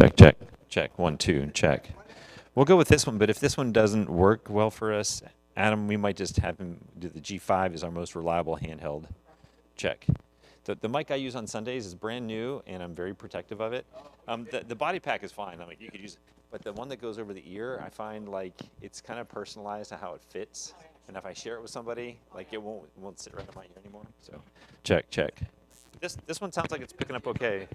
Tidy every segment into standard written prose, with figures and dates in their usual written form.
Check, check, check. 1, 2, check. We'll go with this one, but if this one doesn't work well for us, Adam, we might just have him do the G5 is our most reliable handheld. Check. The mic I use on Sundays is brand new, and I'm very protective of it. The body pack is fine. I mean, you could use it. But the one that goes over the ear, I find like it's kind of personalized to how it fits. And if I share it with somebody, like it won't sit right in my ear anymore. So check, check. This one sounds like it's picking up okay.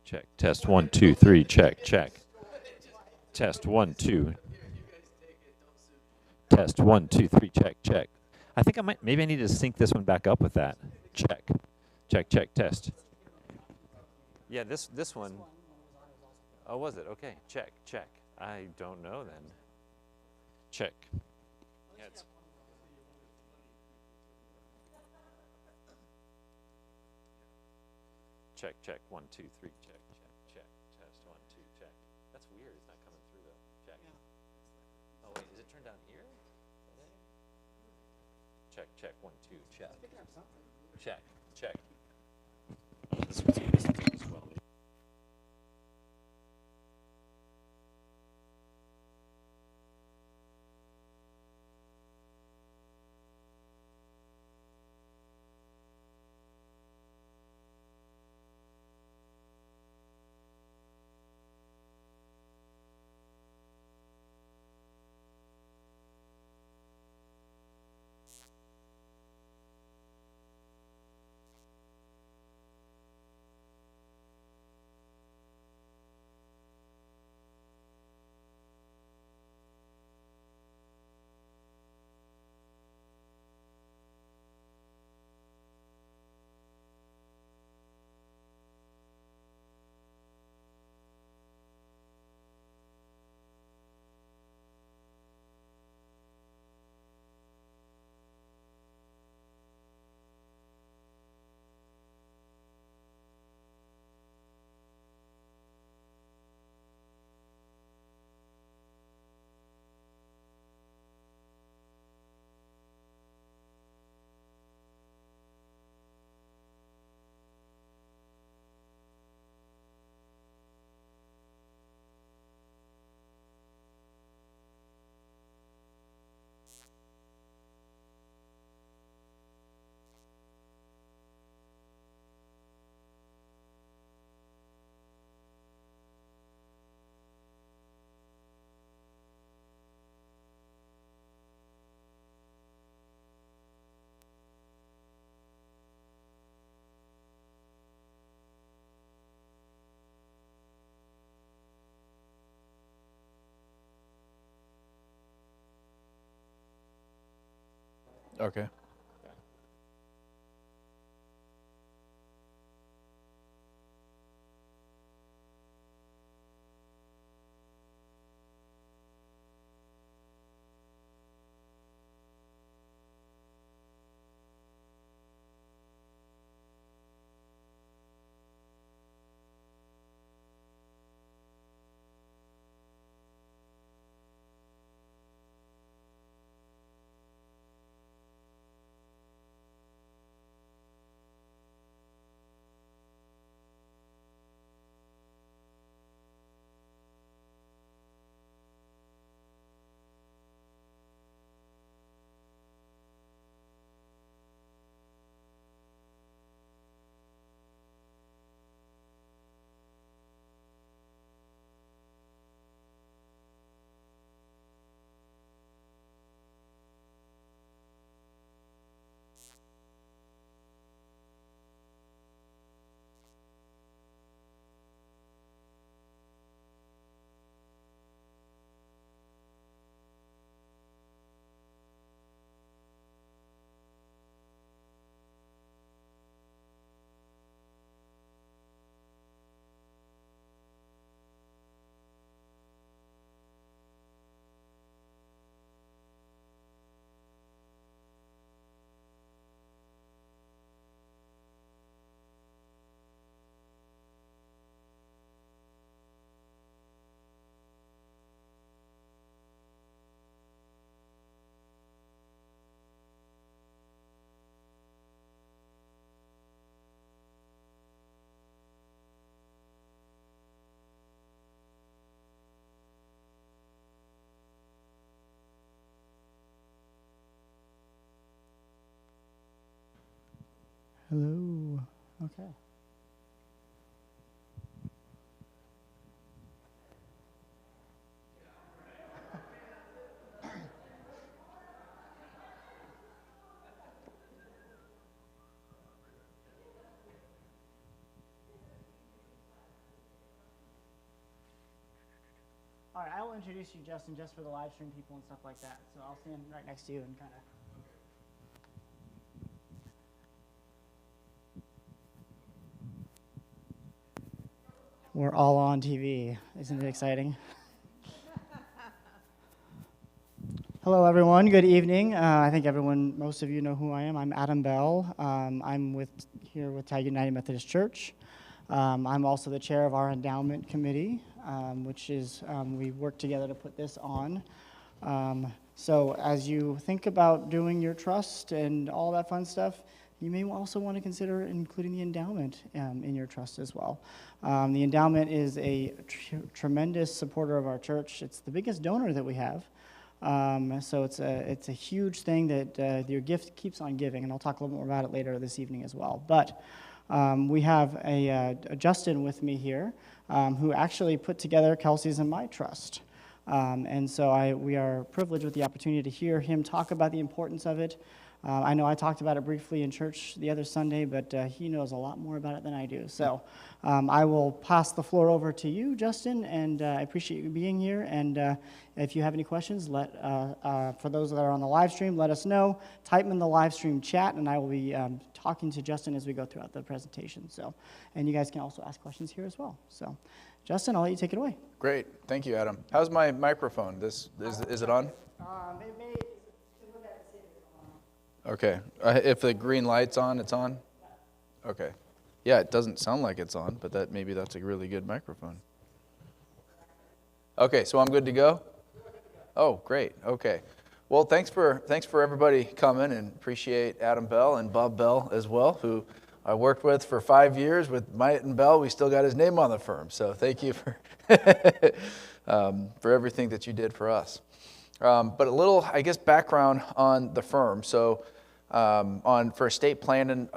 Check. Test 1, 2, 3. Check. Check. Test 1, 2. Test 1, 2, 3. Check. Check. I think maybe I need to sync this one back up with that. Check. Check. Check. Test. Yeah, this one. Oh, was it? Okay. Check. Check. I don't know then. Check. Yeah, check. Check. 1, 2, 3. Check. Check. Check. Test 1, 2. Check. That's weird. It's not coming through though. Check. Oh wait, is it turned down here? Check. Check. 1, 2. Check. Check. Check. This one's as well. Okay. Hello. Okay. All right, I will introduce you, Justin, just for the live stream people and stuff like that. So I'll stand right next to you and kind of. We're all on TV. Isn't it exciting? Hello, everyone. Good evening. I think most of you know who I am. I'm Adam Bell. I'm here with Tag United Methodist Church. I'm also the chair of our Endowment Committee, which is, we work together to put this on. So as you think about doing your trust and all that fun stuff, you may also want to consider including the endowment in your trust as well. The endowment is a tremendous supporter of our church. It's the biggest donor that we have. So it's a huge thing that your gift keeps on giving, and I'll talk a little more about it later this evening as well. But we have a Justin with me here who actually put together Kelsey's and my trust. And so we are privileged with the opportunity to hear him talk about the importance of it. I know I talked about it briefly in church the other Sunday, but he knows a lot more about it than I do. So I will pass the floor over to you, Justin, and I appreciate you being here. And if you have any questions, for those that are on the live stream, let us know. Type them in the live stream chat, and I will be talking to Justin as we go throughout the presentation. And you guys can also ask questions here as well. So, Justin, I'll let you take it away. Great. Thank you, Adam. How's my microphone? Is it on? Okay. If the green light's on, it's on? Okay. Yeah, it doesn't sound like it's on, but maybe that's a really good microphone. Okay, so I'm good to go? Oh, great. Okay. Well, thanks for everybody coming, and appreciate Adam Bell and Bob Bell as well, who I worked with for 5 years with Myatt and Bell. We still got his name on the firm, so thank you for for everything that you did for us. But a little, I guess, background on the firm. So for estate planning,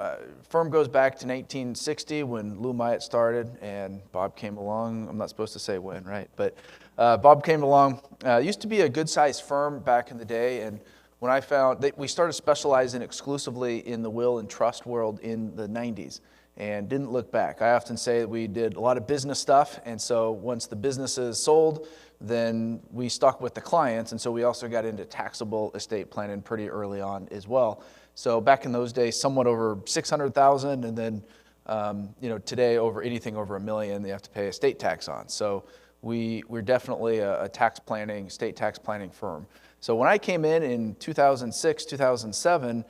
firm goes back to 1960 when Lou Myatt started, and Bob came along. I'm not supposed to say when, right? But Bob came along. Used to be a good-sized firm back in the day, and when I found that we started specializing exclusively in the will and trust world in the 90s and didn't look back. I often say that we did a lot of business stuff, and so once the businesses sold, then we stuck with the clients, and so we also got into taxable estate planning pretty early on as well. So back in those days, somewhat over 600,000, and then today anything over $1 million, they have to pay estate tax on. So we're definitely a estate tax planning firm. So when I came in 2006, 2007,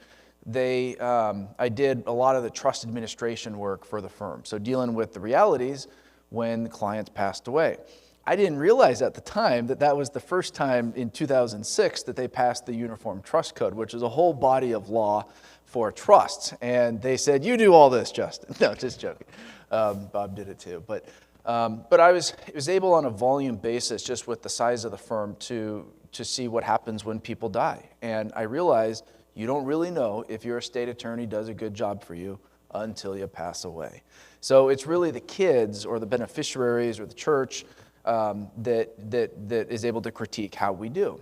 I did a lot of the trust administration work for the firm. So dealing with the realities when clients passed away. I didn't realize at the time that was the first time in 2006 that they passed the Uniform Trust Code, which is a whole body of law for trusts. And they said, "You do all this, Justin." No, just joking. Bob did it too. But I was able on a volume basis, just with the size of the firm, to see what happens when people die. And I realized you don't really know if your estate attorney does a good job for you until you pass away. So it's really the kids or the beneficiaries or the church that is able to critique how we do.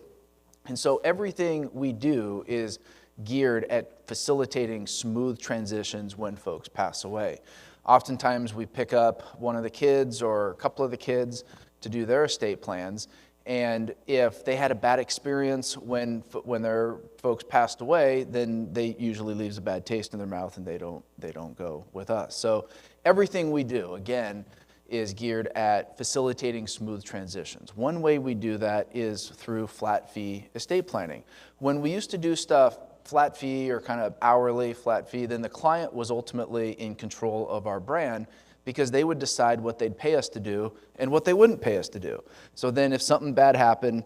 And so everything we do is geared at facilitating smooth transitions when folks pass away. Oftentimes we pick up one of the kids or a couple of the kids to do their estate plans, and if they had a bad experience when their folks passed away, then they usually leaves a bad taste in their mouth, and they don't go with us. So everything we do, again, is geared at facilitating smooth transitions. One way we do that is through flat fee estate planning. When we used to do stuff flat fee or kind of hourly flat fee, then the client was ultimately in control of our brand, because they would decide what they'd pay us to do and what they wouldn't pay us to do. So then if something bad happened,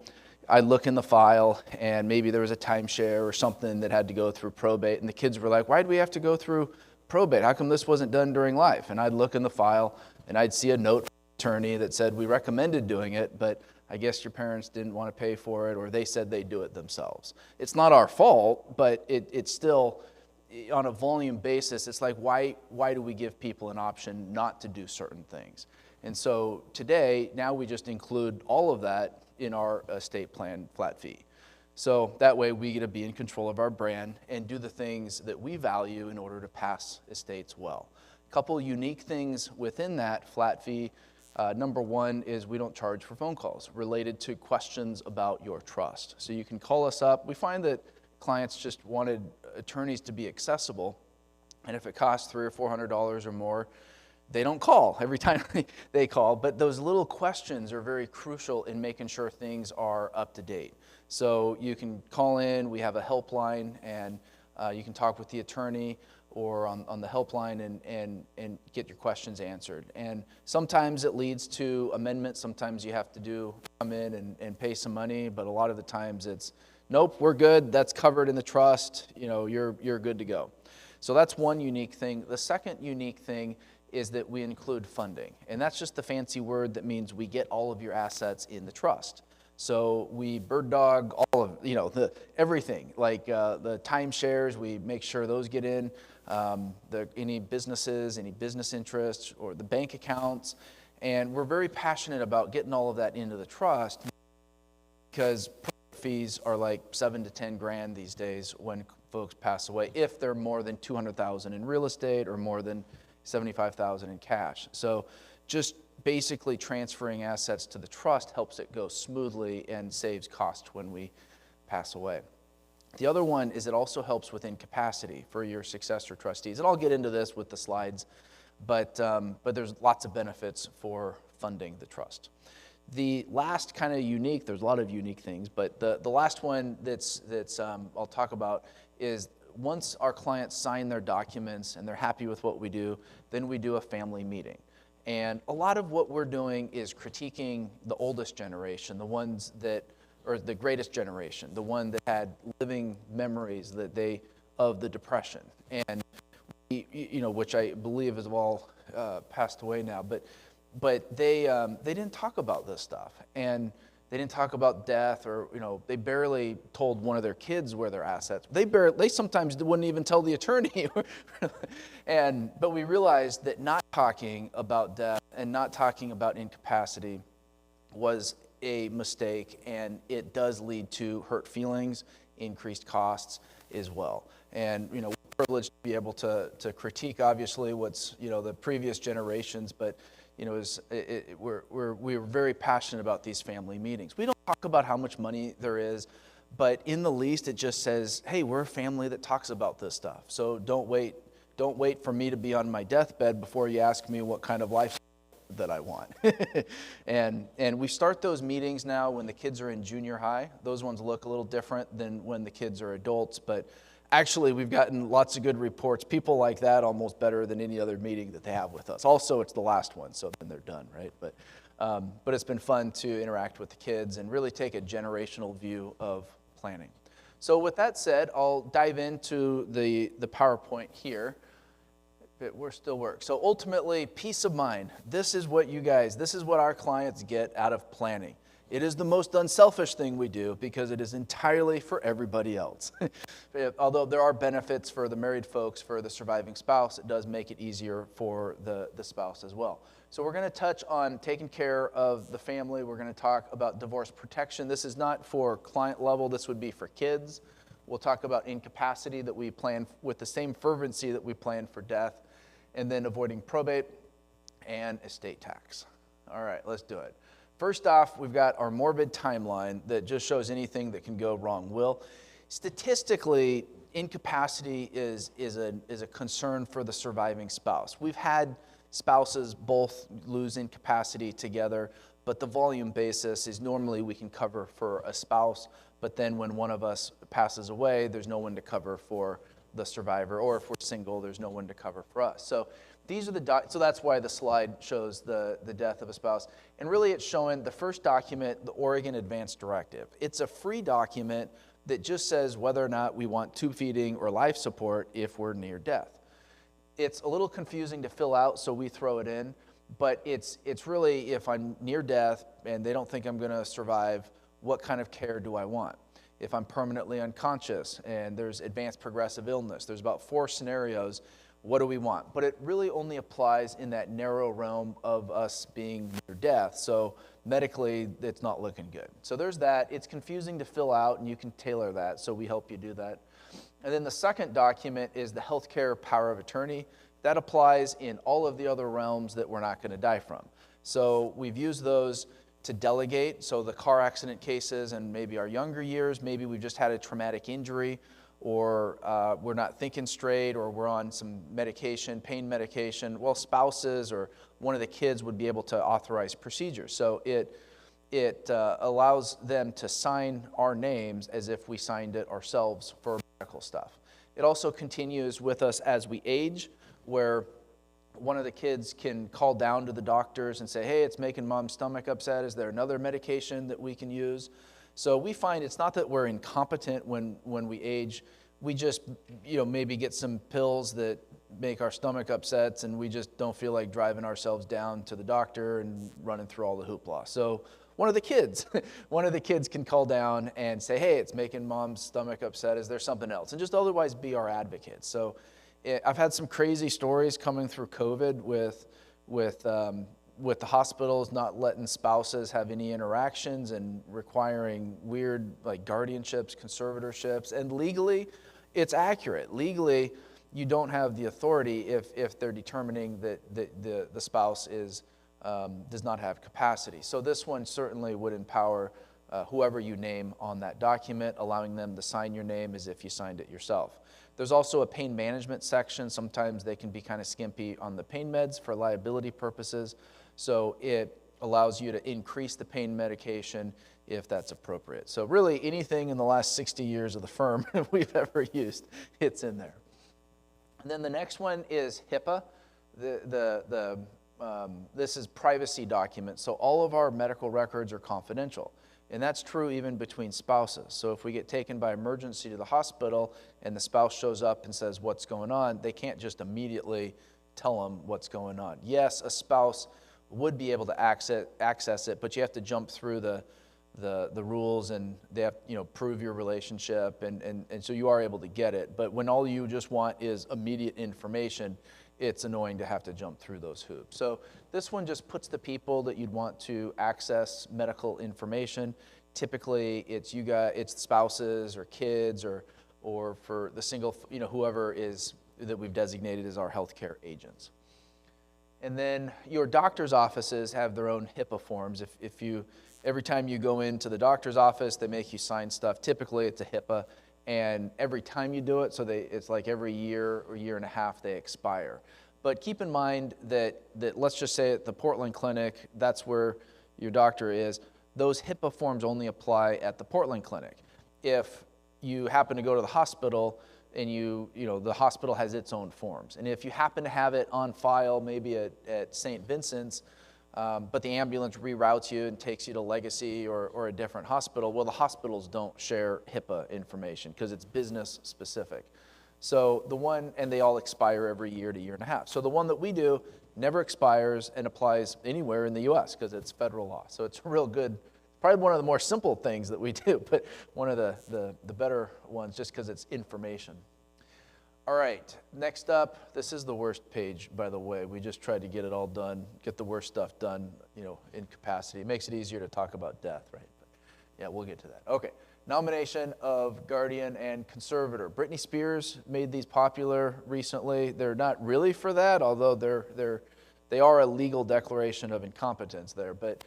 I'd look in the file, and maybe there was a timeshare or something that had to go through probate, and the kids were like, "Why do we have to go through probate? How come this wasn't done during life?" And I'd look in the file, and I'd see a note from the attorney that said, "We recommended doing it, but I guess your parents didn't want to pay for it, or they said they'd do it themselves." It's not our fault, but it still on a volume basis, it's like, why do we give people an option not to do certain things? And so today, now we just include all of that in our estate plan flat fee. So that way we get to be in control of our brand and do the things that we value in order to pass estates well. A couple unique things within that flat fee. Number one is we don't charge for phone calls related to questions about your trust. So you can call us up. We find that clients just wanted attorneys to be accessible, and if it costs $300 or $400 or more, they don't call every time they call, but those little questions are very crucial in making sure things are up to date. So you can call in, we have a helpline, and you can talk with the attorney or on the helpline and get your questions answered. And sometimes it leads to amendments, sometimes you have to come in and pay some money, but a lot of the times it's, nope, we're good, that's covered in the trust, you're good to go. So that's one unique thing. The second unique thing is that we include funding. And that's just the fancy word that means we get all of your assets in the trust. So we bird dog all of, everything, like the timeshares, we make sure those get in, any businesses, any business interests, or the bank accounts. And we're very passionate about getting all of that into the trust because fees are like 7 to 10 grand these days when folks pass away, if they're more than 200,000 in real estate or more than 75,000 in cash. So just basically transferring assets to the trust helps it go smoothly and saves cost when we pass away. The other one is it also helps with incapacity for your successor trustees. And I'll get into this with the slides, but there's lots of benefits for funding the trust. The last kind of unique, there's a lot of unique things, but the last one that's I'll talk about is once our clients sign their documents and they're happy with what we do, then we do a family meeting. And a lot of what we're doing is critiquing the oldest generation, the ones that, or the greatest generation, the one that had living memories of the Depression. And, which I believe is all passed away now, but they didn't talk about this stuff. And they didn't talk about death, or they barely told one of their kids where their assets. They sometimes wouldn't even tell the attorney. But we realized that not talking about death and not talking about incapacity was a mistake, and it does lead to hurt feelings, increased costs as well. And we're privileged to be able to critique obviously what's the previous generations, but we're very passionate about these family meetings. We don't talk about how much money there is, but in the least it just says, hey, we're a family that talks about this stuff. So don't wait for me to be on my deathbed before you ask me what kind of life that I want. and we start those meetings now when the kids are in junior high. Those ones look a little different than when the kids are adults, but actually, we've gotten lots of good reports. People like that almost better than any other meeting that they have with us. Also, it's the last one, so then they're done, right? But it's been fun to interact with the kids and really take a generational view of planning. So with that said, I'll dive into the PowerPoint here. It still works. So ultimately, peace of mind. This is what our clients get out of planning. It is the most unselfish thing we do because it is entirely for everybody else. Although there are benefits for the married folks, for the surviving spouse, it does make it easier for the spouse as well. So we're going to touch on taking care of the family. We're going to talk about divorce protection. This is not for client level. This would be for kids. We'll talk about incapacity that we plan with the same fervency that we plan for death, and then avoiding probate and estate tax. All right, let's do it. First off, we've got our morbid timeline that just shows anything that can go wrong. Statistically, incapacity is a concern for the surviving spouse. We've had spouses both lose incapacity together, but the volume basis is normally we can cover for a spouse, but then when one of us passes away, there's no one to cover for the survivor, or if we're single, there's no one to cover for us. So these are so that's why the slide shows the death of a spouse. And really it's showing the first document, the Oregon Advance Directive. It's a free document that just says whether or not we want tube feeding or life support if we're near death. It's a little confusing to fill out, so we throw it in, but it's really if I'm near death and they don't think I'm gonna survive, what kind of care do I want? if I'm permanently unconscious and there's advanced progressive illness. There's about 4 scenarios. What do we want? But it really only applies in that narrow realm of us being near death. So medically, it's not looking good. So there's that. It's confusing to fill out, and you can tailor that. So we help you do that. And then the second document is the healthcare power of attorney. That applies in all of the other realms that we're not going to die from. So we've used those to delegate. So the car accident cases and maybe our younger years, maybe we've just had a traumatic injury, or we're not thinking straight, or we're on some medication, pain medication. Well, spouses or one of the kids would be able to authorize procedures. So it allows them to sign our names as if we signed it ourselves for medical stuff. It also continues with us as we age, where one of the kids can call down to the doctors and say, hey, it's making mom's stomach upset. Is there another medication that we can use? So we find it's not that we're incompetent when we age. We just, maybe get some pills that make our stomach upsets, and we just don't feel like driving ourselves down to the doctor and running through all the hoopla. So one of the kids can call down and say, hey, it's making mom's stomach upset. Is there something else? And just otherwise be our advocate. So I've had some crazy stories coming through COVID with the hospitals not letting spouses have any interactions and requiring weird like guardianships, conservatorships, and legally it's accurate. Legally, you don't have the authority if they're determining that the spouse does not have capacity. So this one certainly would empower whoever you name on that document, allowing them to sign your name as if you signed it yourself. There's also a pain management section. Sometimes they can be kind of skimpy on the pain meds for liability purposes. So it allows you to increase the pain medication if that's appropriate. So really anything in the last 60 years of the firm we've ever used, it's in there. And then the next one is HIPAA. This is privacy documents. So all of our medical records are confidential. And that's true even between spouses. So if we get taken by emergency to the hospital and the spouse shows up and says what's going on, they can't just immediately tell them what's going on. Yes, a spouse would be able to access it, but you have to jump through the rules, and they have prove your relationship, and so you are able to get it. But when all you just want is immediate information, it's annoying to have to jump through those hoops. So this one just puts the people that you'd want to access medical information. Typically, it's spouses or kids or for the single, whoever is that we've designated as our healthcare agents. And then your doctor's offices have their own HIPAA forms. Every time you go into the doctor's office, they make you sign stuff. Typically, it's a HIPAA. And every time you do it, it's like every year or year and a half they expire. But keep in mind that let's just say at the Portland Clinic, that's where your doctor is, those HIPAA forms only apply at the Portland Clinic. If you happen to go to the hospital and the hospital has its own forms. And if you happen to have it on file, maybe at St. Vincent's, but the ambulance reroutes you and takes you to Legacy or a different hospital, well, the hospitals don't share HIPAA information because it's business specific. So and they all expire every year to year and a half. So the one that we do never expires and applies anywhere in the US because it's federal law. So it's real good. Probably one of the more simple things that we do, but one of the better ones just because it's information. All right, next up, this is the worst page, by the way. We just tried to get it all done, get the worst stuff done, incapacity. It makes it easier to talk about death, right? But yeah, we'll get to that. Okay, nomination of guardian and conservator. Britney Spears made these popular recently. They're not really for that, although they are a legal declaration of incompetence there. But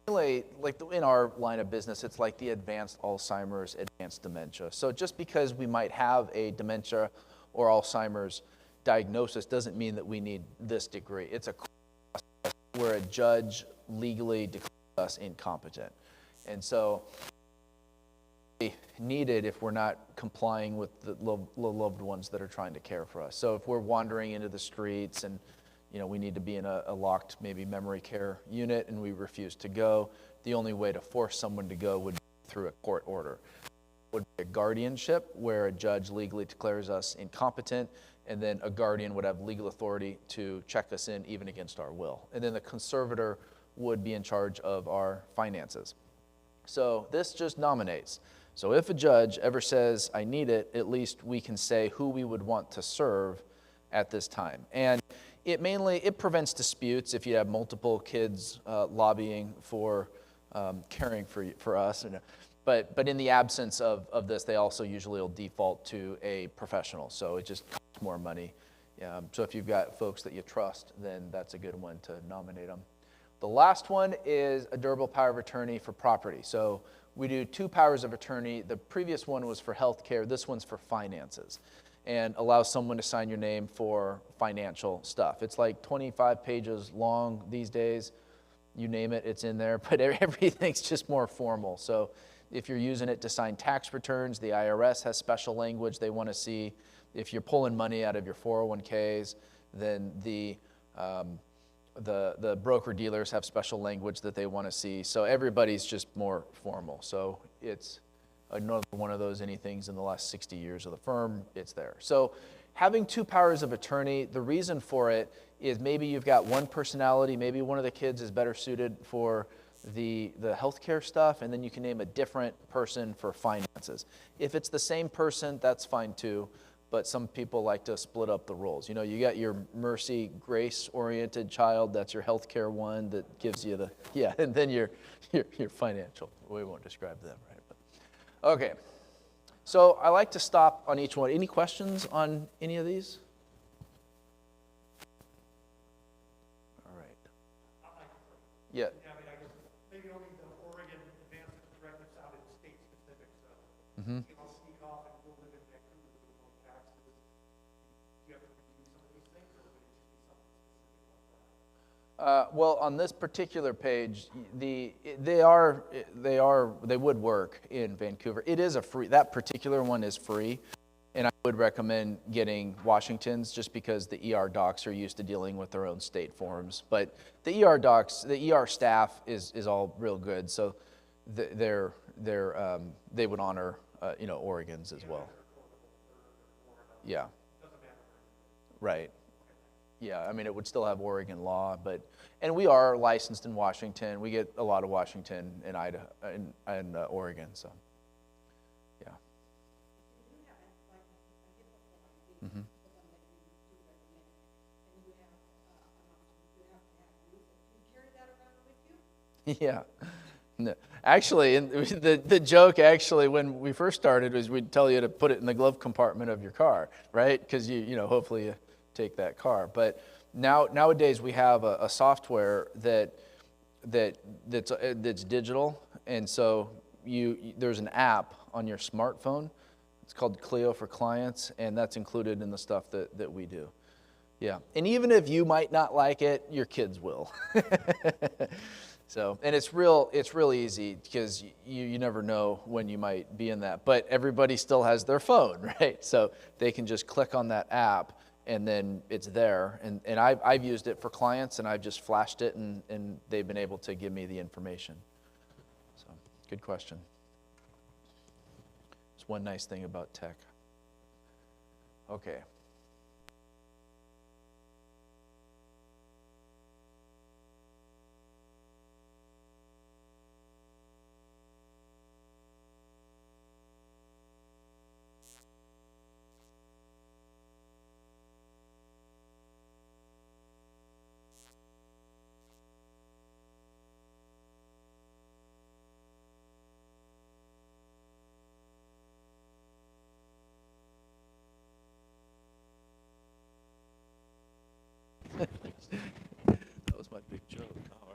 really, like in our line of business, it's like the advanced Alzheimer's, advanced dementia. So just because we might have a dementia or Alzheimer's diagnosis doesn't mean that we need this degree. It's a process where a judge legally declares us incompetent. And so needed if we're not complying with the loved ones that are trying to care for us. So if we're wandering into the streets and we need to be in a locked maybe memory care unit and we refuse to go, the only way to force someone to go would be through a court order. It would be a guardianship where a judge legally declares us incompetent, and then a guardian would have legal authority to check us in even against our will. And then the conservator would be in charge of our finances. So this just nominates. So if a judge ever says, I need it, at least we can say who we would want to serve at this time. And it prevents disputes if you have multiple kids lobbying for caring for us. But in the absence of this, they also usually will default to a professional. So it just costs more money. So if you've got folks that you trust, then that's a good one to nominate them. The last one is a durable power of attorney for property. So we do 2 powers of attorney. The previous one was for healthcare. This one's for finances, and allows someone to sign your name for financial stuff. It's like 25 pages long these days. You name it, it's in there, but everything's just more formal. So if you're using it to sign tax returns, the IRS has special language they want to see. If you're pulling money out of your 401ks, then the broker-dealers have special language that they want to see. So everybody's just more formal. So it's another one of those anythings in the last 60 years of the firm, it's there. So having 2 powers of attorney, the reason for it is maybe you've got one personality, maybe one of the kids is better suited for the healthcare stuff, and then you can name a different person for finances. If it's the same person, that's fine too. But some people like to split up the roles. You know, you got your mercy, grace-oriented child. That's your healthcare one that gives you and then your financial. We won't describe them, right? But, okay. So I like to stop on each one. Any questions on any of these? All right. Yeah. I guess maybe only the Oregon advanced directive sounded state specific. So I'll sneak off and we'll live in Vancouver with no taxes. Do you have to review some of these things, or would it just be something specific like that? Well, on this particular page, they would work in Vancouver. It is that particular one is free, and I would recommend getting Washington's just because the ER docs are used to dealing with their own state forms. But the ER docs, the ER staff is all real good, so they would honor Oregon's as well. Yeah. Right. Yeah, I mean, it would still have Oregon law, and we are licensed in Washington. We get a lot of Washington and Idaho and Oregon, so yeah. Yeah. No. Actually, the joke actually when we first started was we'd tell you to put it in the glove compartment of your car, right? Because hopefully you take that car. But nowadays we have a software that's digital, and so there's an app on your smartphone. It's called Clio for Clients, and that's included in the stuff that we do. Yeah, and even if you might not like it, your kids will. So, and it's real easy because you never know when you might be in that. But everybody still has their phone, right? So they can just click on that app, and then it's there. And I've used it for clients, and I've just flashed it, and they've been able to give me the information. So, good question. It's one nice thing about tech. Okay. That was my big joke. Oh,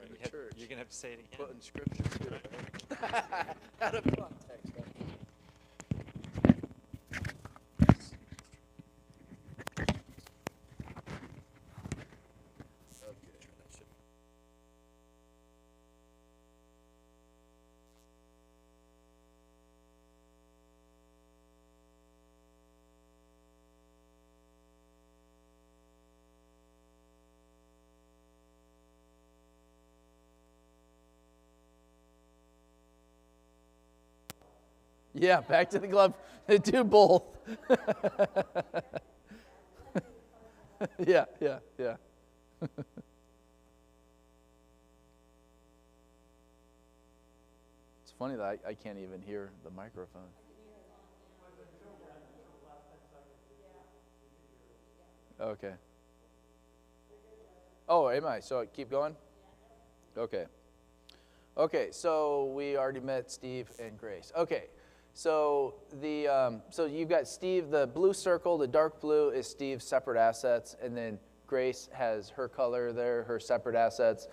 you're going to have to say it again. Putting scripture to it, right? Out of context, right? Yeah, back to the glove. Do both. Yeah. It's funny that I can't even hear the microphone. Okay. Oh, am I? So keep going? Okay. Okay, so we already met Steve and Grace. Okay, so so you've got Steve, the blue circle, the dark blue is Steve's separate assets, and then Grace has her color there, her separate assets,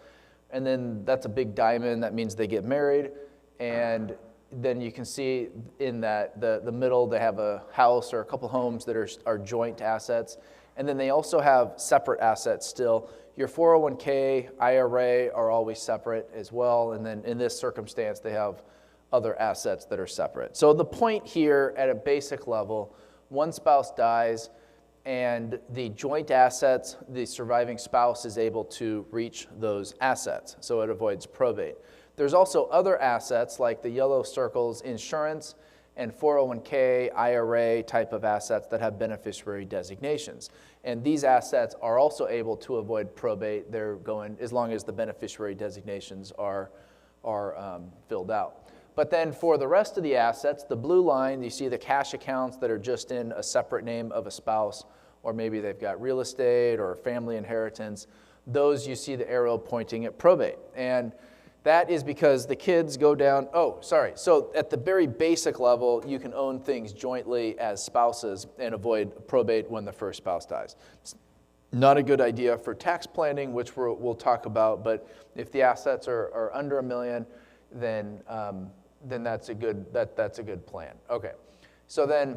and then that's a big diamond. That means they get married, and then you can see in that the middle they have a house or a couple homes that are joint assets, and then they also have separate assets still. Your 401k, IRA are always separate as well, and then in this circumstance they have other assets that are separate. So the point here at a basic level, one spouse dies and the joint assets, the surviving spouse is able to reach those assets, so it avoids probate. There's also other assets like the yellow circles, insurance and 401k, IRA type of assets that have beneficiary designations. And these assets are also able to avoid probate. They're going as long as the beneficiary designations are filled out. But then for the rest of the assets, the blue line, you see the cash accounts that are just in a separate name of a spouse, or maybe they've got real estate or family inheritance. Those you see the arrow pointing at probate. And that is because the kids go down, so at the very basic level, you can own things jointly as spouses and avoid probate when the first spouse dies. It's not a good idea for tax planning, which we'll talk about, but if the assets are under $1 million, then that's a good plan. Okay, so then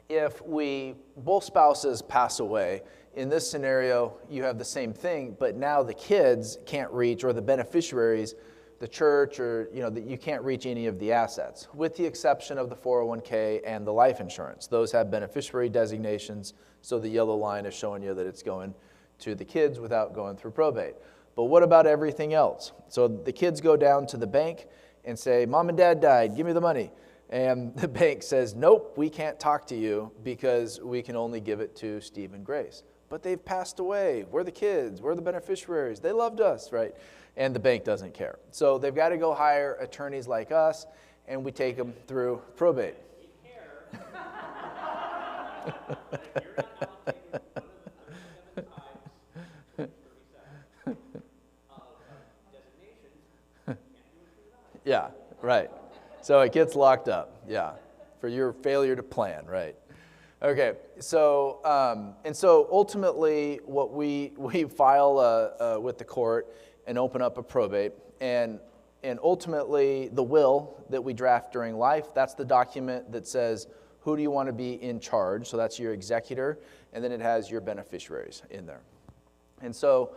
if both spouses pass away, in this scenario, you have the same thing, but now the kids can't reach, or the beneficiaries, the church, or you can't reach any of the assets, with the exception of the 401k and the life insurance. Those have beneficiary designations, so the yellow line is showing you that it's going to the kids without going through probate. But what about everything else? So the kids go down to the bank and say, Mom and Dad died, give me the money. And the bank says, nope, we can't talk to you because we can only give it to Steve and Grace. But they've passed away. We're the kids. We're the beneficiaries. They loved us, right? And the bank doesn't care. So they've got to go hire attorneys like us, and we take them through probate. Yeah, right. So it gets locked up, yeah, for your failure to plan, right? Okay, so and so ultimately, what we file with the court and open up a probate, and ultimately the will that we draft during life, that's the document that says who do you want to be in charge. So that's your executor, and then it has your beneficiaries in there, and so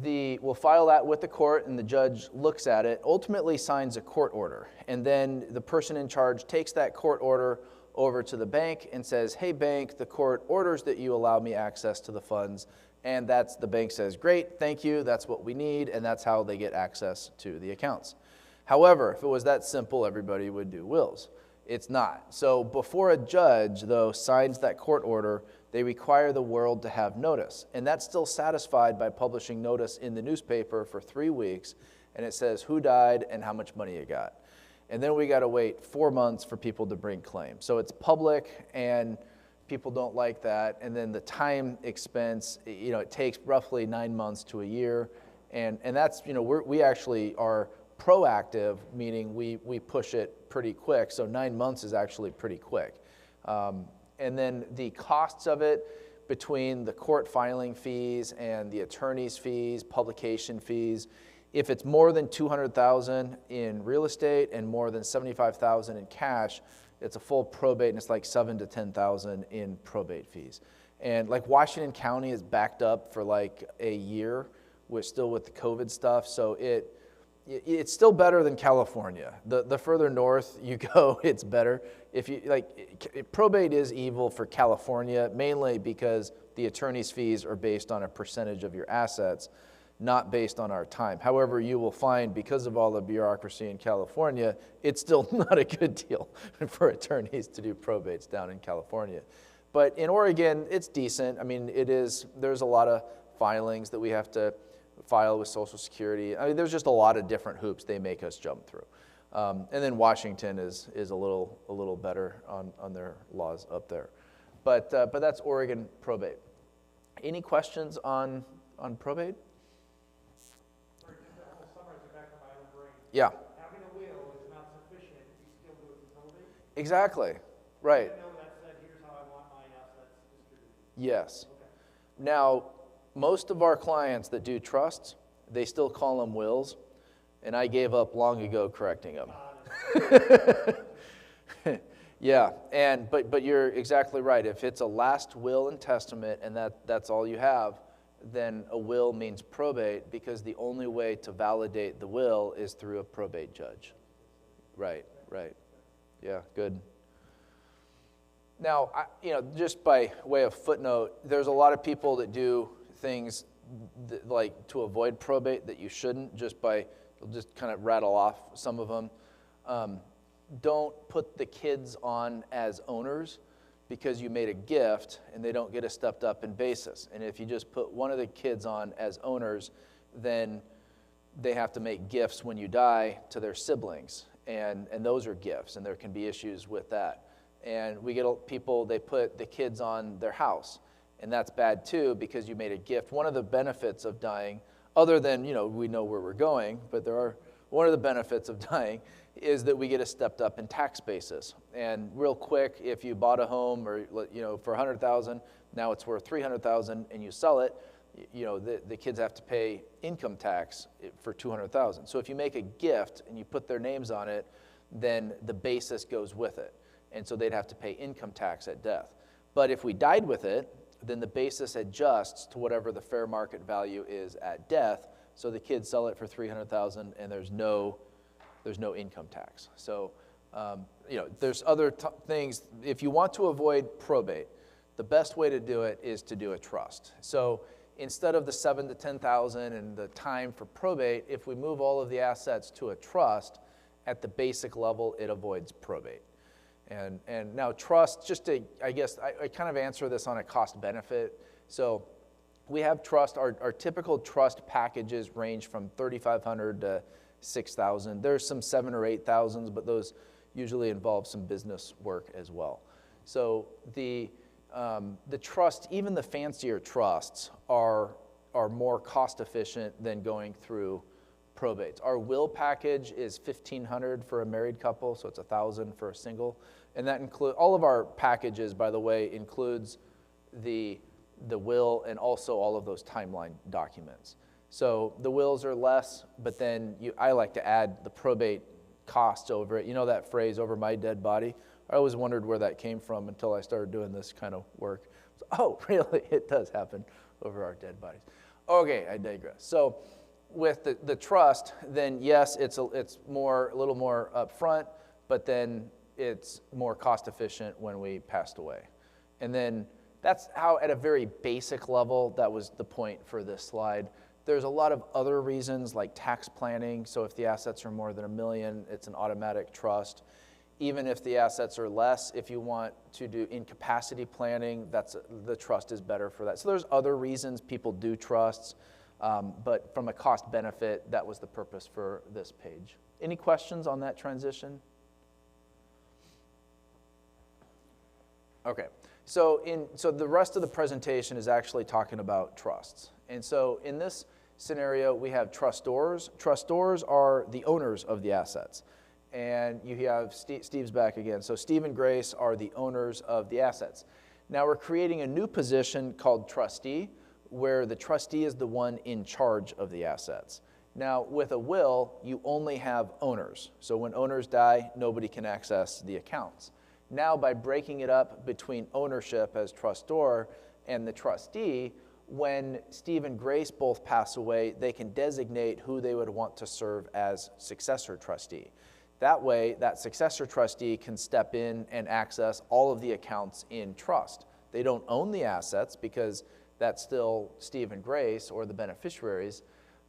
we'll file that with the court, and the judge looks at it, ultimately signs a court order, and then the person in charge takes that court order over to the bank and says, hey bank, the court orders that you allow me access to the funds, and the bank says, great, thank you, that's what we need, and that's how they get access to the accounts. However, if it was that simple, everybody would do wills. It's not. So before a judge, though, signs that court order, they require the world to have notice. And that's still satisfied by publishing notice in the newspaper for 3 weeks, and it says who died and how much money you got. And then we got to wait 4 months for people to bring claims. So it's public, and people don't like that. And then the time expense, it takes roughly 9 months to a year. And that's, we actually are proactive, meaning we push it pretty quick. So 9 months is actually pretty quick. And then the costs of it, between the court filing fees and the attorney's fees, publication fees, if it's more than $200,000 in real estate and more than $75,000 in cash, it's a full probate, and it's like $7,000 to $10,000 in probate fees. And like Washington County is backed up for like a year, with the COVID stuff. So it's still better than California. The further north you go, it's better. Probate is evil for California, mainly because the attorney's fees are based on a percentage of your assets, not based on our time. However, you will find, because of all the bureaucracy in California, it's still not a good deal for attorneys to do probates down in California. But in Oregon, it's decent. I mean, there's a lot of filings that we have to file with Social Security. I mean, there's just a lot of different hoops they make us jump through. And then Washington is a little better on their laws up there. But that's Oregon probate. Any questions on probate? Or just to summarize it back to my own brain. Yeah, Having a will is not sufficient, you still do it through probate? exactly. Right. Even though that said, here's how I want my assets distributed. Yes. Okay. Now, most of our clients that do trusts, they still call them wills, and I gave up long ago correcting them. Yeah, but you're exactly right. If it's a last will and testament and that's all you have, then a will means probate, because the only way to validate the will is through a probate judge. Right. Yeah, good. Now, just by way of footnote, there's a lot of people that do things like to avoid probate that you shouldn't, just kind of rattle off some of them. Don't put the kids on as owners because you made a gift and they don't get a stepped up in basis. And if you just put one of the kids on as owners, then they have to make gifts when you die to their siblings. And those are gifts, and there can be issues with that. And we get people, they put the kids on their house, and that's bad too because you made a gift. One of the benefits of dying, other than, we know where we're going, but one of the benefits of dying is that we get a stepped up in tax basis. And real quick, if you bought a home or for $100,000, now it's worth $300,000, and you sell it, the kids have to pay income tax for $200,000. So if you make a gift and you put their names on it, then the basis goes with it. And so they'd have to pay income tax at death. But if we died with it, then the basis adjusts to whatever the fair market value is at death. So the kids sell it for $300,000, and there's no income tax. So there's other things. If you want to avoid probate, the best way to do it is to do a trust. So instead of the $7,000 to $10,000 and the time for probate, if we move all of the assets to a trust, at the basic level, it avoids probate. And now trust, I kind of answer this on a cost benefit. So we have trust, our typical trust packages range from $3,500 to $6,000. There's some $7,000 or $8,000, but those usually involve some business work as well. So the trust, even the fancier trusts, are more cost efficient than going through probates. Our will package is $1,500 for a married couple, so it's $1,000 for a single. And that includes, all of our packages, by the way, includes the will and also all of those timeline documents. So the wills are less, but then I like to add the probate costs over it. You know that phrase, over my dead body? I always wondered where that came from until I started doing this kind of work. So, oh, really? It does happen over our dead bodies. Okay, I digress. So with the trust, then yes, it's a little more upfront, but then it's more cost efficient when we passed away. And then that's how, at a very basic level, that was the point for this slide. There's a lot of other reasons, like tax planning. So if the assets are more than $1 million, it's an automatic trust. Even if the assets are less, if you want to do incapacity planning, the trust is better for that. So there's other reasons people do trusts, but from a cost benefit, that was the purpose for this page. Any questions on that transition? Okay, so the rest of the presentation is actually talking about trusts. And so in this scenario, we have trustors. Trustors are the owners of the assets. And you have Steve's back again. So Steve and Grace are the owners of the assets. Now we're creating a new position called trustee, where the trustee is the one in charge of the assets. Now with a will, you only have owners. So when owners die, nobody can access the accounts. Now by breaking it up between ownership as trustor and the trustee, when Steve and Grace both pass away, they can designate who they would want to serve as successor trustee. That way, that successor trustee can step in and access all of the accounts in trust. They don't own the assets because that's still Steve and Grace or the beneficiaries,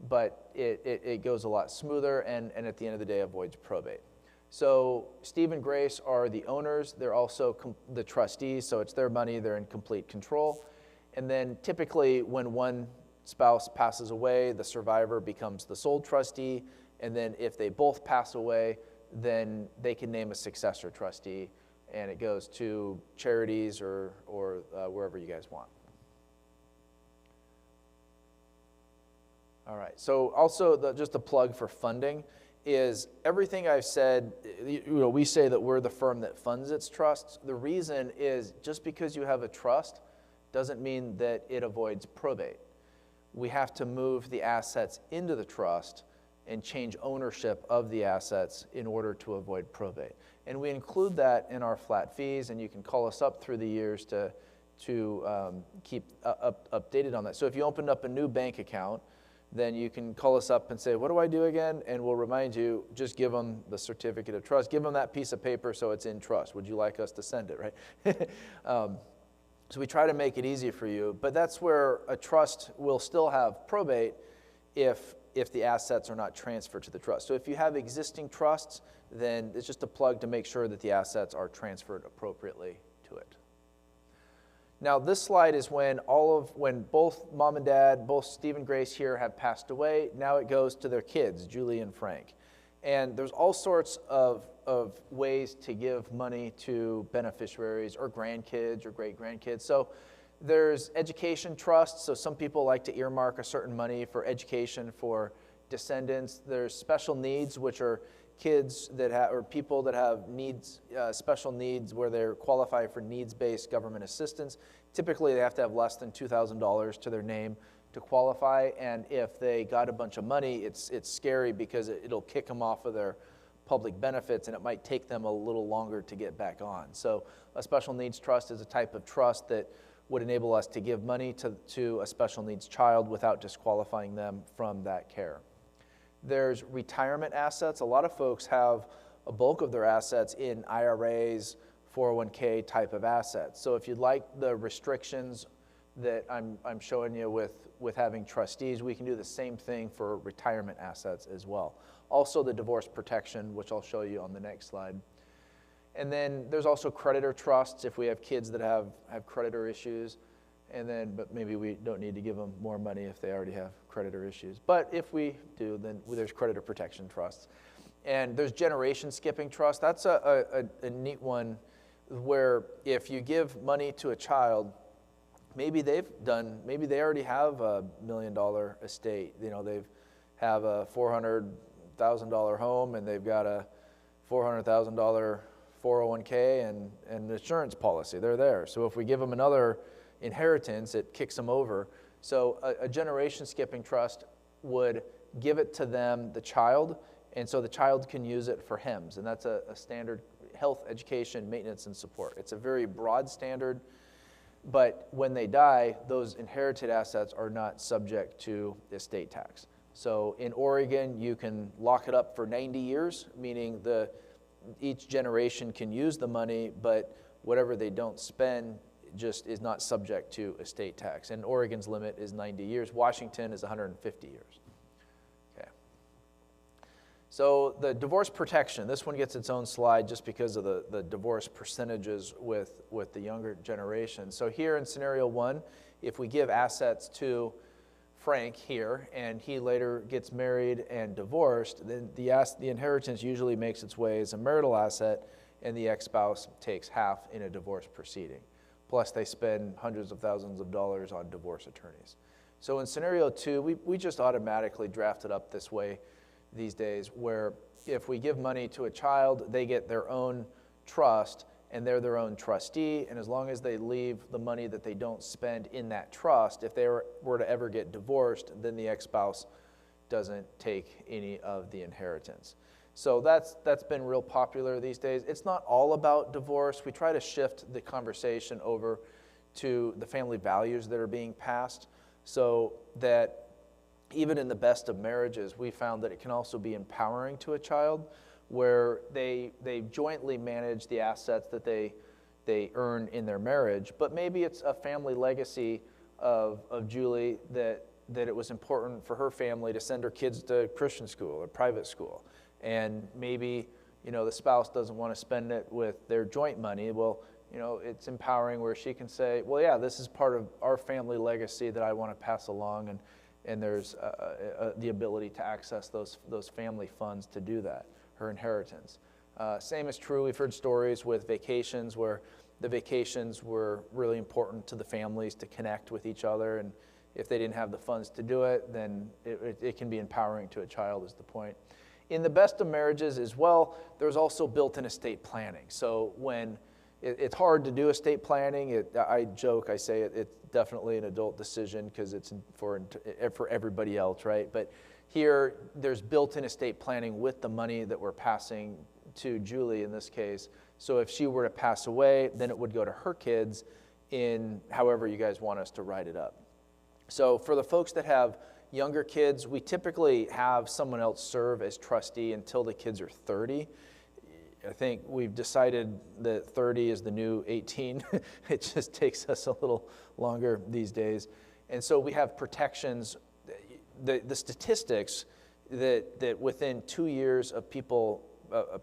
but it goes a lot smoother and at the end of the day avoids probate. So Steve and Grace are the owners. They're also the trustees, so it's their money. They're in complete control. And then typically when one spouse passes away, the survivor becomes the sole trustee. And then if they both pass away, then they can name a successor trustee, and it goes to charities or wherever you guys want. All right, so also just a plug for funding is everything I've said, we say that we're the firm that funds its trusts. The reason is just because you have a trust doesn't mean that it avoids probate. We have to move the assets into the trust and change ownership of the assets in order to avoid probate. And we include that in our flat fees, and you can call us up through the years to keep updated on that. So if you opened up a new bank account, then you can call us up and say, what do I do again? And we'll remind you, just give them the certificate of trust. Give them that piece of paper so it's in trust. Would you like us to send it, right? So we try to make it easy for you. But that's where a trust will still have probate if the assets are not transferred to the trust. So if you have existing trusts, then it's just a plug to make sure that the assets are transferred appropriately to it. Now this slide is when both mom and dad, both Steve and Grace here have passed away. Now it goes to their kids, Julie and Frank. And there's all sorts of ways to give money to beneficiaries or grandkids or great-grandkids. So there's education trusts. So some people like to earmark a certain money for education for descendants. There's special needs, which are kids that have, or people that have needs, special needs where they're qualified for needs-based government assistance. Typically, they have to have less than $2,000 to their name to qualify, and if they got a bunch of money, it's scary because it'll kick them off of their public benefits, and it might take them a little longer to get back on. So a special needs trust is a type of trust that would enable us to give money to a special needs child without disqualifying them from that care. There's retirement assets. A lot of folks have a bulk of their assets in IRAs, 401k type of assets. So if you'd like the restrictions that I'm showing you with having trustees, we can do the same thing for retirement assets as well. Also the divorce protection, which I'll show you on the next slide. And then there's also creditor trusts if we have kids that have creditor issues. But maybe we don't need to give them more money if they already have creditor issues. But if we do, then there's creditor protection trusts. And there's generation skipping trust. That's a neat one where if you give money to a child, maybe they already have $1 million estate. They have a $400,000 home and they've got a $400,000 401k and an insurance policy. They're there. So if we give them another inheritance, it kicks them over. So a generation skipping trust would give it to them, the child, and so the child can use it for HEMS, and that's a standard health, education, maintenance, and support. It's a very broad standard, but when they die, those inherited assets are not subject to estate tax. So in Oregon, you can lock it up for 90 years, meaning each generation can use the money, but whatever they don't spend just is not subject to estate tax. And Oregon's limit is 90 years. Washington is 150 years. Okay. So the divorce protection, this one gets its own slide just because of the divorce percentages with the younger generation. So here in scenario one, if we give assets to Frank here and he later gets married and divorced, then the inheritance usually makes its way as a marital asset and the ex-spouse takes half in a divorce proceeding. Plus they spend hundreds of thousands of dollars on divorce attorneys. So in scenario two, we just automatically draft it up this way these days, where if we give money to a child, they get their own trust and they're their own trustee, and as long as they leave the money that they don't spend in that trust, if they were to ever get divorced, then the ex-spouse doesn't take any of the inheritance. So that's been real popular these days. It's not all about divorce. We try to shift the conversation over to the family values that are being passed, so that even in the best of marriages, we found that it can also be empowering to a child, where they jointly manage the assets that they earn in their marriage, but maybe it's a family legacy of Julie that it was important for her family to send her kids to Christian school or private school. And maybe, the spouse doesn't want to spend it with their joint money. Well, it's empowering where she can say, well, yeah, this is part of our family legacy that I want to pass along, and there's the ability to access those family funds to do that. her inheritance. Same is true, we've heard stories with vacations where the vacations were really important to the families to connect with each other, and if they didn't have the funds to do it, then it can be empowering to a child is the point. In the best of marriages as well, there's also built-in estate planning. So when it's hard to do estate planning, I joke, I say it's definitely an adult decision because it's for everybody else, right? But here, there's built-in estate planning with the money that we're passing to Julie in this case. So if she were to pass away, then it would go to her kids in however you guys want us to write it up. So for the folks that have younger kids, we typically have someone else serve as trustee until the kids are 30. I think we've decided that 30 is the new 18. It just takes us a little longer these days. And so we have protections. The statistics that within 2 years of people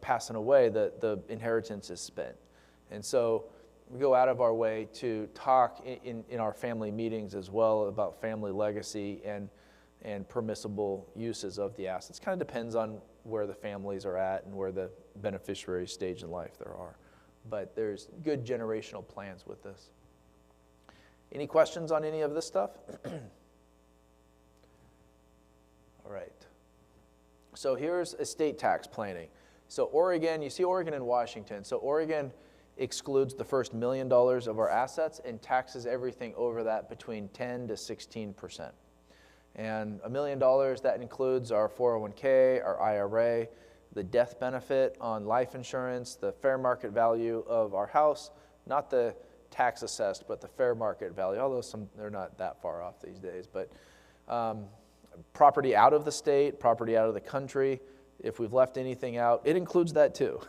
passing away, the inheritance is spent. And so we go out of our way to talk in our family meetings as well about family legacy and permissible uses of the assets. Kind of depends on where the families are at and where the beneficiary stage in life there are. But there's good generational plans with this. Any questions on any of this stuff? All right. So here's estate tax planning. So Oregon, you see Oregon and Washington. So Oregon excludes the first $1 million of our assets and taxes everything over that between 10 to 16%. And $1 million, that includes our 401k, our IRA, the death benefit on life insurance, the fair market value of our house, not the tax assessed, but the fair market value, although they're not that far off these days. But property out of the state, property out of the country, if we've left anything out, it includes that too.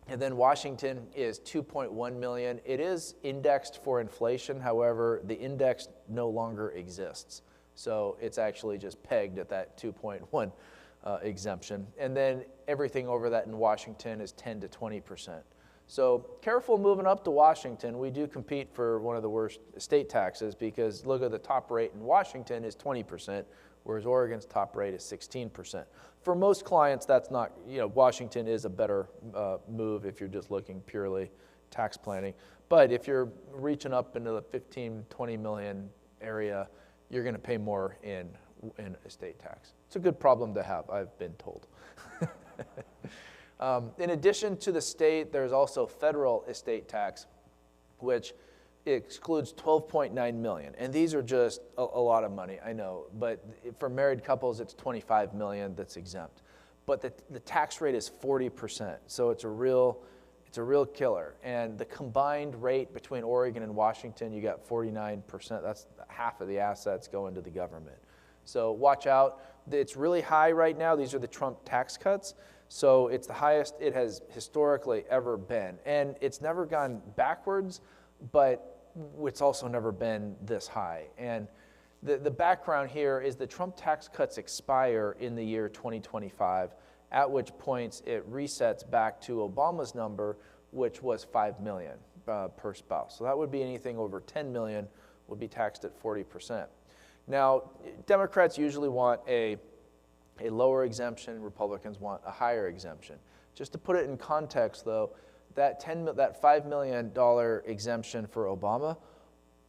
And then Washington is $2.1 million. It is indexed for inflation. However, the index no longer exists. So it's actually just pegged at that 2.1 exemption. And then everything over that in Washington is 10 to 20%. So careful moving up to Washington. We do compete for one of the worst estate taxes because look at the top rate in Washington is 20%, whereas Oregon's top rate is 16%. For most clients, that's not, Washington is a better move if you're just looking purely tax planning. But if you're reaching up into the 15, 20 million area, you're going to pay more in estate tax. It's a good problem to have, I've been told. In addition to the state, there's also federal estate tax, which excludes $12.9 million. And these are just a lot of money, I know. But for married couples, it's $25 million that's exempt. But the tax rate is 40%. So it's a real killer. And the combined rate between Oregon and Washington, you got 49%. That's half of the assets going to the government. So watch out. It's really high right now. These are the Trump tax cuts. So it's the highest it has historically ever been. And it's never gone backwards, but it's also never been this high. And the background here is the Trump tax cuts expire in the year 2025, at which points it resets back to Obama's number, which was $5 million per spouse. So that would be anything over $10 million would be taxed at 40%. Now, Democrats usually want a lower exemption, Republicans want a higher exemption. Just to put it in context, though, that $5 million exemption for Obama,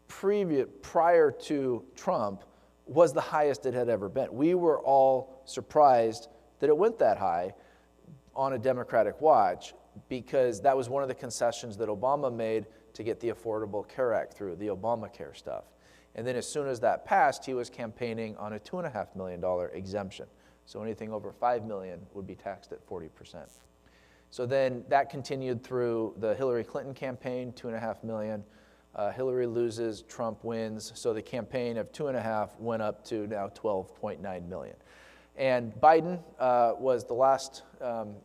prior to Trump, was the highest it had ever been. We were all surprised that it went that high on a Democratic watch because that was one of the concessions that Obama made to get the Affordable Care Act through, the Obamacare stuff. And then as soon as that passed, he was campaigning on a $2.5 million exemption. So anything over $5 million would be taxed at 40%. So then that continued through the Hillary Clinton campaign, $2.5 million. Hillary loses, Trump wins. So the campaign of $2.5 went up to now $12.9 million. And Biden was the last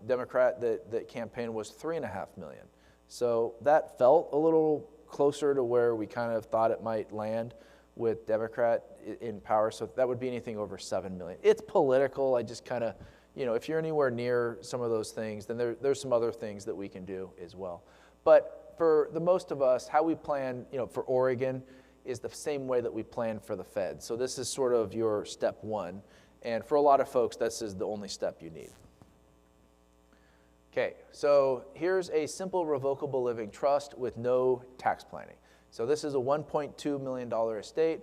Democrat that campaigned was $3.5 million. So that felt a little closer to where we kind of thought it might land with Democrat in power. So that would be anything over $7 million. It's political. I just kind of, if you're anywhere near some of those things, then there's some other things that we can do as well. But for the most of us, how we plan, for Oregon is the same way that we plan for the Fed. So this is sort of your step one. And for a lot of folks, this is the only step you need. Okay, so here's a simple revocable living trust with no tax planning. So this is a $1.2 million estate.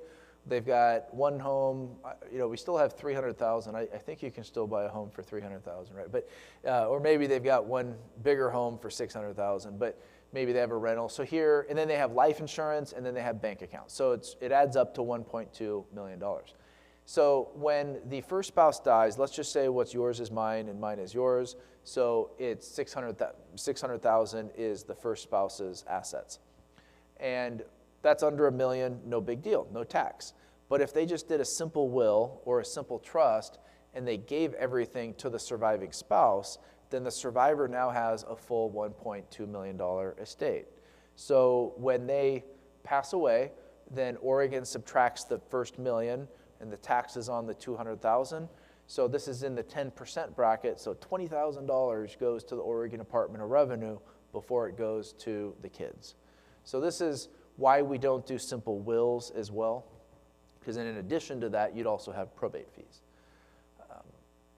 They've got one home. We still have $300,000. I think you can still buy a home for $300,000, right? But or maybe they've got one bigger home for $600,000. But maybe they have a rental. So here, and then they have life insurance, and then they have bank accounts. So it adds up to $1.2 million. So when the first spouse dies, let's just say what's yours is mine and mine is yours. So it's $600,000 is the first spouse's assets. And that's under $1 million, no big deal, no tax. But if they just did a simple will or a simple trust and they gave everything to the surviving spouse, then the survivor now has a full $1.2 million estate. So when they pass away, then Oregon subtracts the first $1 million and the taxes on the $200,000. So this is in the 10% bracket. So $20,000 goes to the Oregon Department of Revenue before it goes to the kids. So this is why we don't do simple wills as well, because in addition to that, you'd also have probate fees.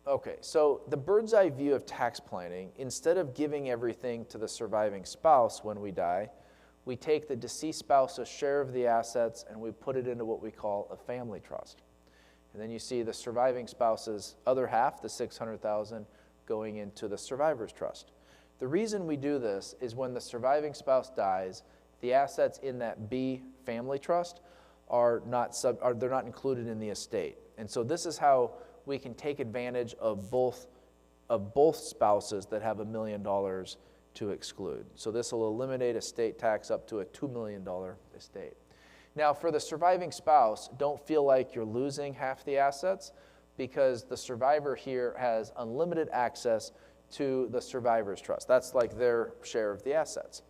Okay, so the bird's eye view of tax planning, instead of giving everything to the surviving spouse when we die, we take the deceased spouse's share of the assets and we put it into what we call a family trust. And then you see the surviving spouse's other half, the $600,000, going into the survivor's trust. The reason we do this is when the surviving spouse dies, the assets in that B family trust they're not included in the estate. And so this is how we can take advantage of both spouses that have $1 million to exclude. So this will eliminate estate tax up to a $2 million estate. Now for the surviving spouse, don't feel like you're losing half the assets, because the survivor here has unlimited access to the survivor's trust. That's like their share of the assets.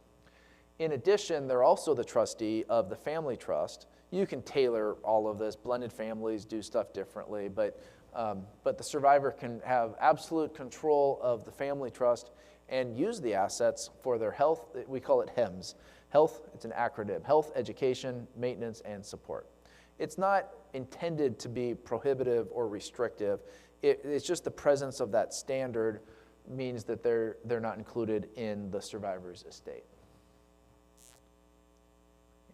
In addition, they're also the trustee of the family trust. You can tailor all of this. Blended families do stuff differently, but the survivor can have absolute control of the family trust and use the assets for their health. We call it HEMS. Health, it's an acronym. Health, education, maintenance, and support. It's not intended to be prohibitive or restrictive. It's just the presence of that standard means that they're not included in the survivor's estate.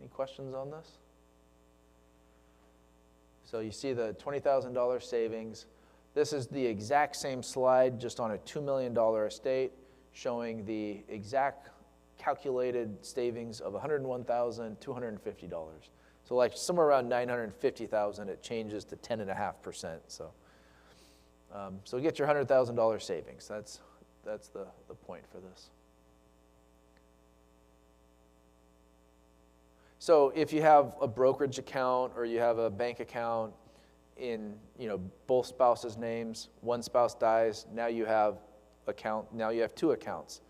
Any questions on this? So you see the $20,000 savings. This is the exact same slide, just on a $2 million estate, showing the exact calculated savings of $101,250. So like somewhere around $950,000, it changes to 10.5%. So get your $100,000 savings. That's the point for this. So if you have a brokerage account or you have a bank account in both spouses' names, one spouse dies, now you have two accounts.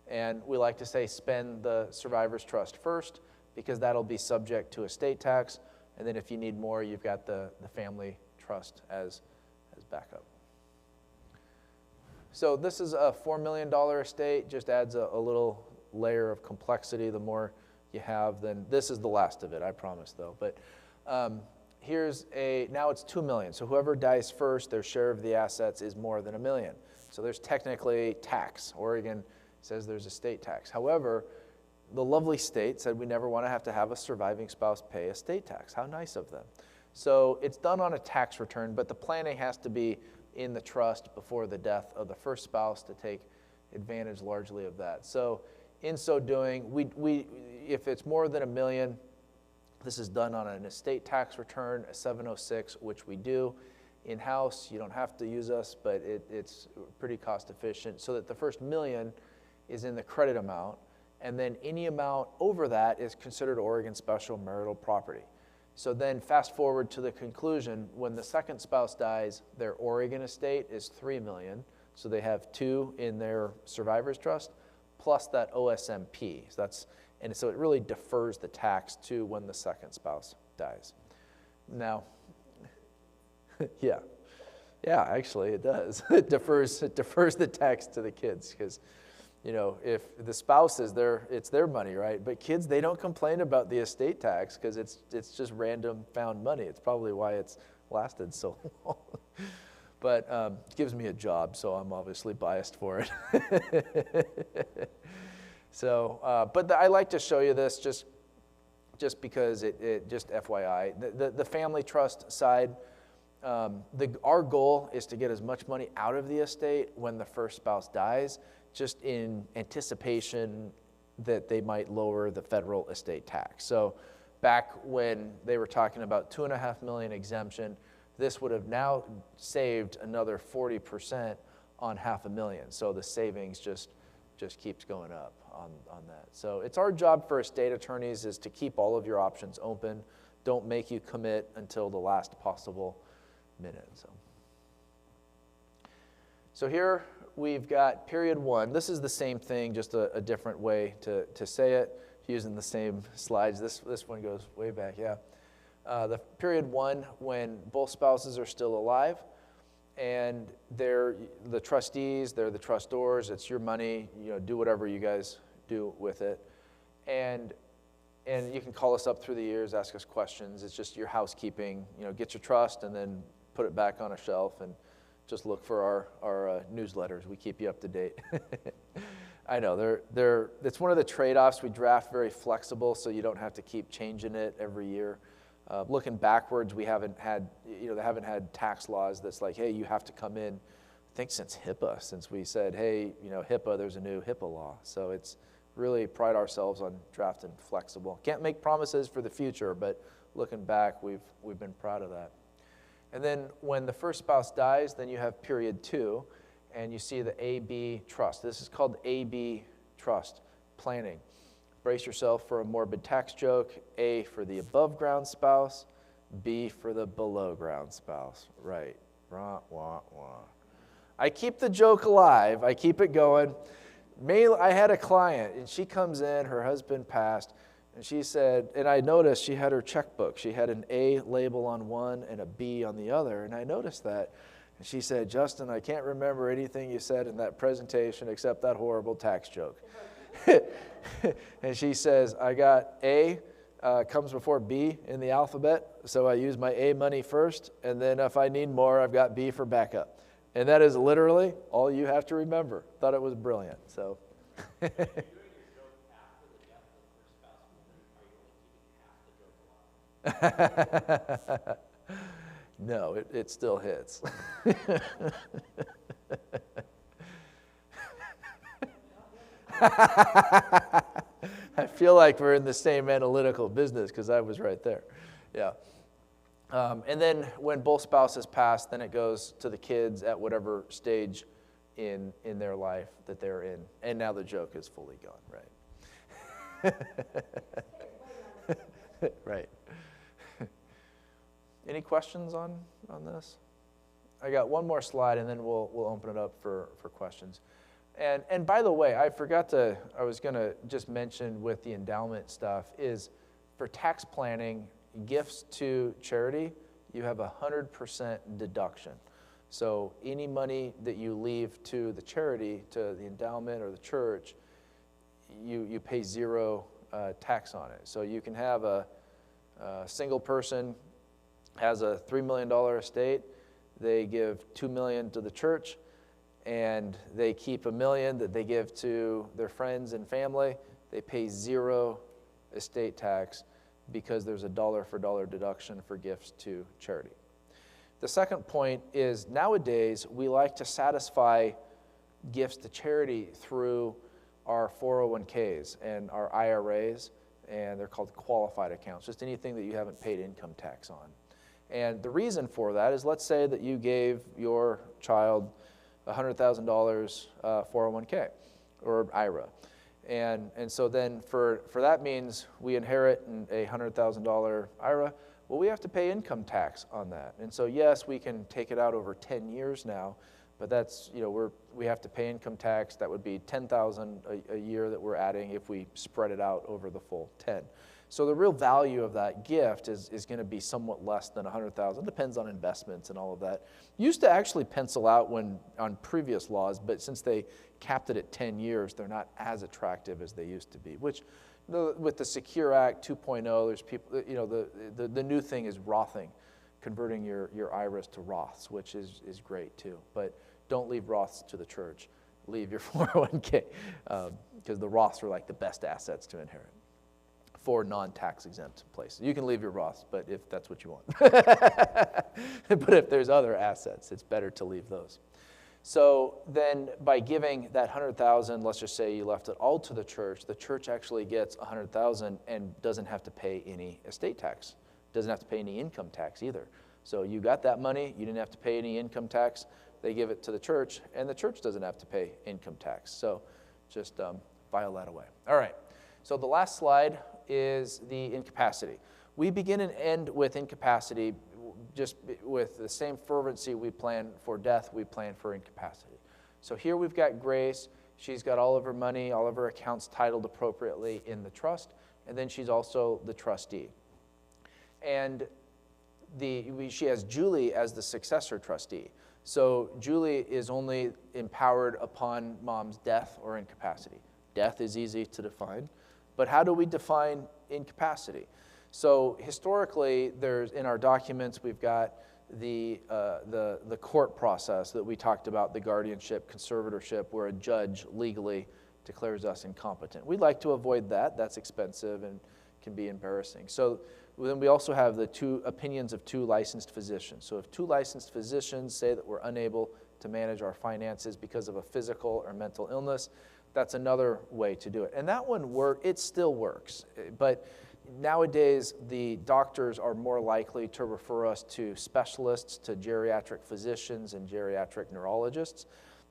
And we like to say spend the survivor's trust first, because that'll be subject to estate tax. And then if you need more, you've got the family trust as backup. So this is a $4 million estate, just adds a little layer of complexity. The more you have, then this is the last of it, I promise though. But now it's $2 million. So whoever dies first, their share of the assets is more than $1 million. So there's technically tax. Oregon says there's estate tax. However, the lovely state said we never want to have a surviving spouse pay estate tax. How nice of them. So it's done on a tax return, but the planning has to be in the trust before the death of the first spouse to take advantage largely of that. So in so doing, if it's more than $1 million, this is done on an estate tax return, a 706, which we do in-house. You don't have to use us, but it's pretty cost efficient, so that the first $1 million is in the credit amount, and then any amount over that is considered Oregon special marital property. So then fast forward to the conclusion, when the second spouse dies, their Oregon estate is $3 million, so they have $2 million in their survivor's trust, plus that OSMP. So it really defers the tax to when the second spouse dies. Now, yeah, actually it does. It defers the tax to the kids, because if the spouse is there, it's their money, right? But kids, they don't complain about the estate tax, because it's just random found money. It's probably why it's lasted so long. but it gives me a job, so I'm obviously biased for it. So, I like to show you this just because it just FYI. The family trust side, our goal is to get as much money out of the estate when the first spouse dies, just in anticipation that they might lower the federal estate tax. So back when they were talking about $2.5 million exemption, this would have now saved another 40% on $500,000. So the savings just keeps going up on that. So it's our job for estate attorneys is to keep all of your options open. Don't make you commit until the last possible minute. So here we've got period 1. This is the same thing, just a different way to say it, using the same slides. This one goes way back, yeah. The period 1, when both spouses are still alive, and they're the trustees, they're the trustors, it's your money, do whatever you guys do with it. And you can call us up through the years, ask us questions. It's just your housekeeping, get your trust and then put it back on a shelf and just look for our newsletters. We keep you up to date. I know, it's one of the trade-offs. We draft very flexible so you don't have to keep changing it every year. Looking backwards, they haven't had tax laws that's like, hey, you have to come in, I think since HIPAA, since we said, hey, HIPAA, there's a new HIPAA law. So it's really pride ourselves on drafting flexible. Can't make promises for the future, but looking back, we've been proud of that. And then when the first spouse dies, then you have period 2, and you see the AB trust. This is called AB trust planning. Brace yourself for a morbid tax joke. A for the above ground spouse, B for the below ground spouse. Right. Wah, wah, wah. I keep the joke alive. I keep it going. I had a client, and she comes in, her husband passed, and she said, and I noticed she had her checkbook. She had an A label on one and a B on the other, and I noticed that. And she said, Justin, I can't remember anything you said in that presentation except that horrible tax joke. And she says, I got A comes before B in the alphabet, so I use my A money first, and then if I need more, I've got B for backup. And that is literally all you have to remember. Thought it was brilliant. So. No, it still hits. I feel like we're in the same analytical business because I was right there. Yeah. And then when both spouses pass, then it goes to the kids at whatever stage in their life that they're in. And now the joke is fully gone, right? Right. Any questions on this? I got one more slide, and then we'll open it up for questions. And by the way, I was going to just mention with the endowment stuff is for tax planning, gifts to charity, you have 100% deduction. So any money that you leave to the charity, to the endowment or the church, you pay zero tax on it. So you can have a single person has a $3 million estate, they give $2 million to the church, and they keep $1 million that they give to their friends and family. They pay zero estate tax because there's a dollar for dollar deduction for gifts to charity. The second point is nowadays we like to satisfy gifts to charity through our 401ks and our IRAs, and they're called qualified accounts, just anything that you haven't paid income tax on. And the reason for that is, let's say that you gave your child $100,000 401k or IRA. And so then for that means we inherit a $100,000 IRA. Well, we have to pay income tax on that. And so yes, we can take it out over 10 years now, but that's, we have to pay income tax. That would be $10,000 a year that we're adding if we spread it out over the full 10. So the real value of that gift is going to be somewhat less than $100,000. Depends on investments and all of that. Used to actually pencil out on previous laws, but since they capped it at 10 years, they're not as attractive as they used to be. Which, with the Secure Act 2.0, there's people. The new thing is Rothing. converting your IRAs to Roths, which is great too. But don't leave Roths to the church. Leave your 401k, because the Roths are like the best assets to inherit for non-tax exempt places. You can leave your Roths, but if that's what you want. But if there's other assets, it's better to leave those. So then by giving that $100,000, let's just say you left it all to the church actually gets $100,000 and doesn't have to pay any estate tax, doesn't have to pay any income tax either. So you got that money, you didn't have to pay any income tax, they give it to the church, and the church doesn't have to pay income tax. So just file that away. All right, so the last slide is the incapacity. We begin and end with incapacity just with the same fervency we plan for death, we plan for incapacity. So here we've got Grace. She's got all of her money, all of her accounts titled appropriately in the trust, and then she's also the trustee. And she has Julie as the successor trustee. So Julie is only empowered upon mom's death or incapacity. Death is easy to define, but how do we define incapacity? So historically, in our documents, we've got the court process that we talked about, the guardianship, conservatorship, where a judge legally declares us incompetent. We'd like to avoid that. That's expensive and can be embarrassing. So then we also have the two opinions of two licensed physicians. So if two licensed physicians say that we're unable to manage our finances because of a physical or mental illness, that's another way to do it. And that one it still works. But nowadays, the doctors are more likely to refer us to specialists, to geriatric physicians and geriatric neurologists,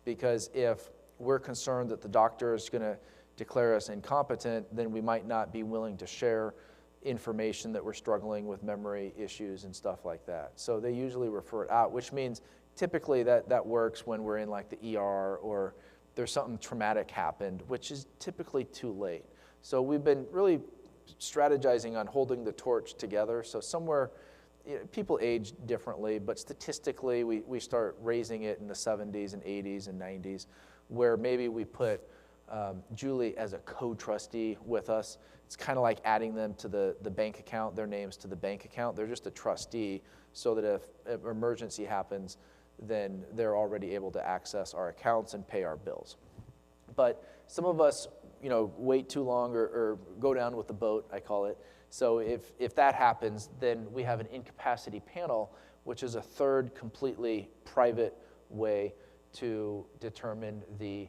because if we're concerned that the doctor is going to declare us incompetent, then we might not be willing to share information that we're struggling with memory issues and stuff like that. So they usually refer it out, which means typically that works when we're in like the ER or there's something traumatic happened, which is typically too late. So we've been really strategizing on holding the torch together. So somewhere, people age differently, but statistically we start raising it in the 70s and 80s and 90s, where maybe we put Julie as a co-trustee with us. It's kind of like adding them to the bank account, their names to the bank account. They're just a trustee, so that if an emergency happens, then they're already able to access our accounts and pay our bills. But some of us, wait too long or go down with the boat, I call it. So if that happens, then we have an incapacity panel, which is a third completely private way to determine the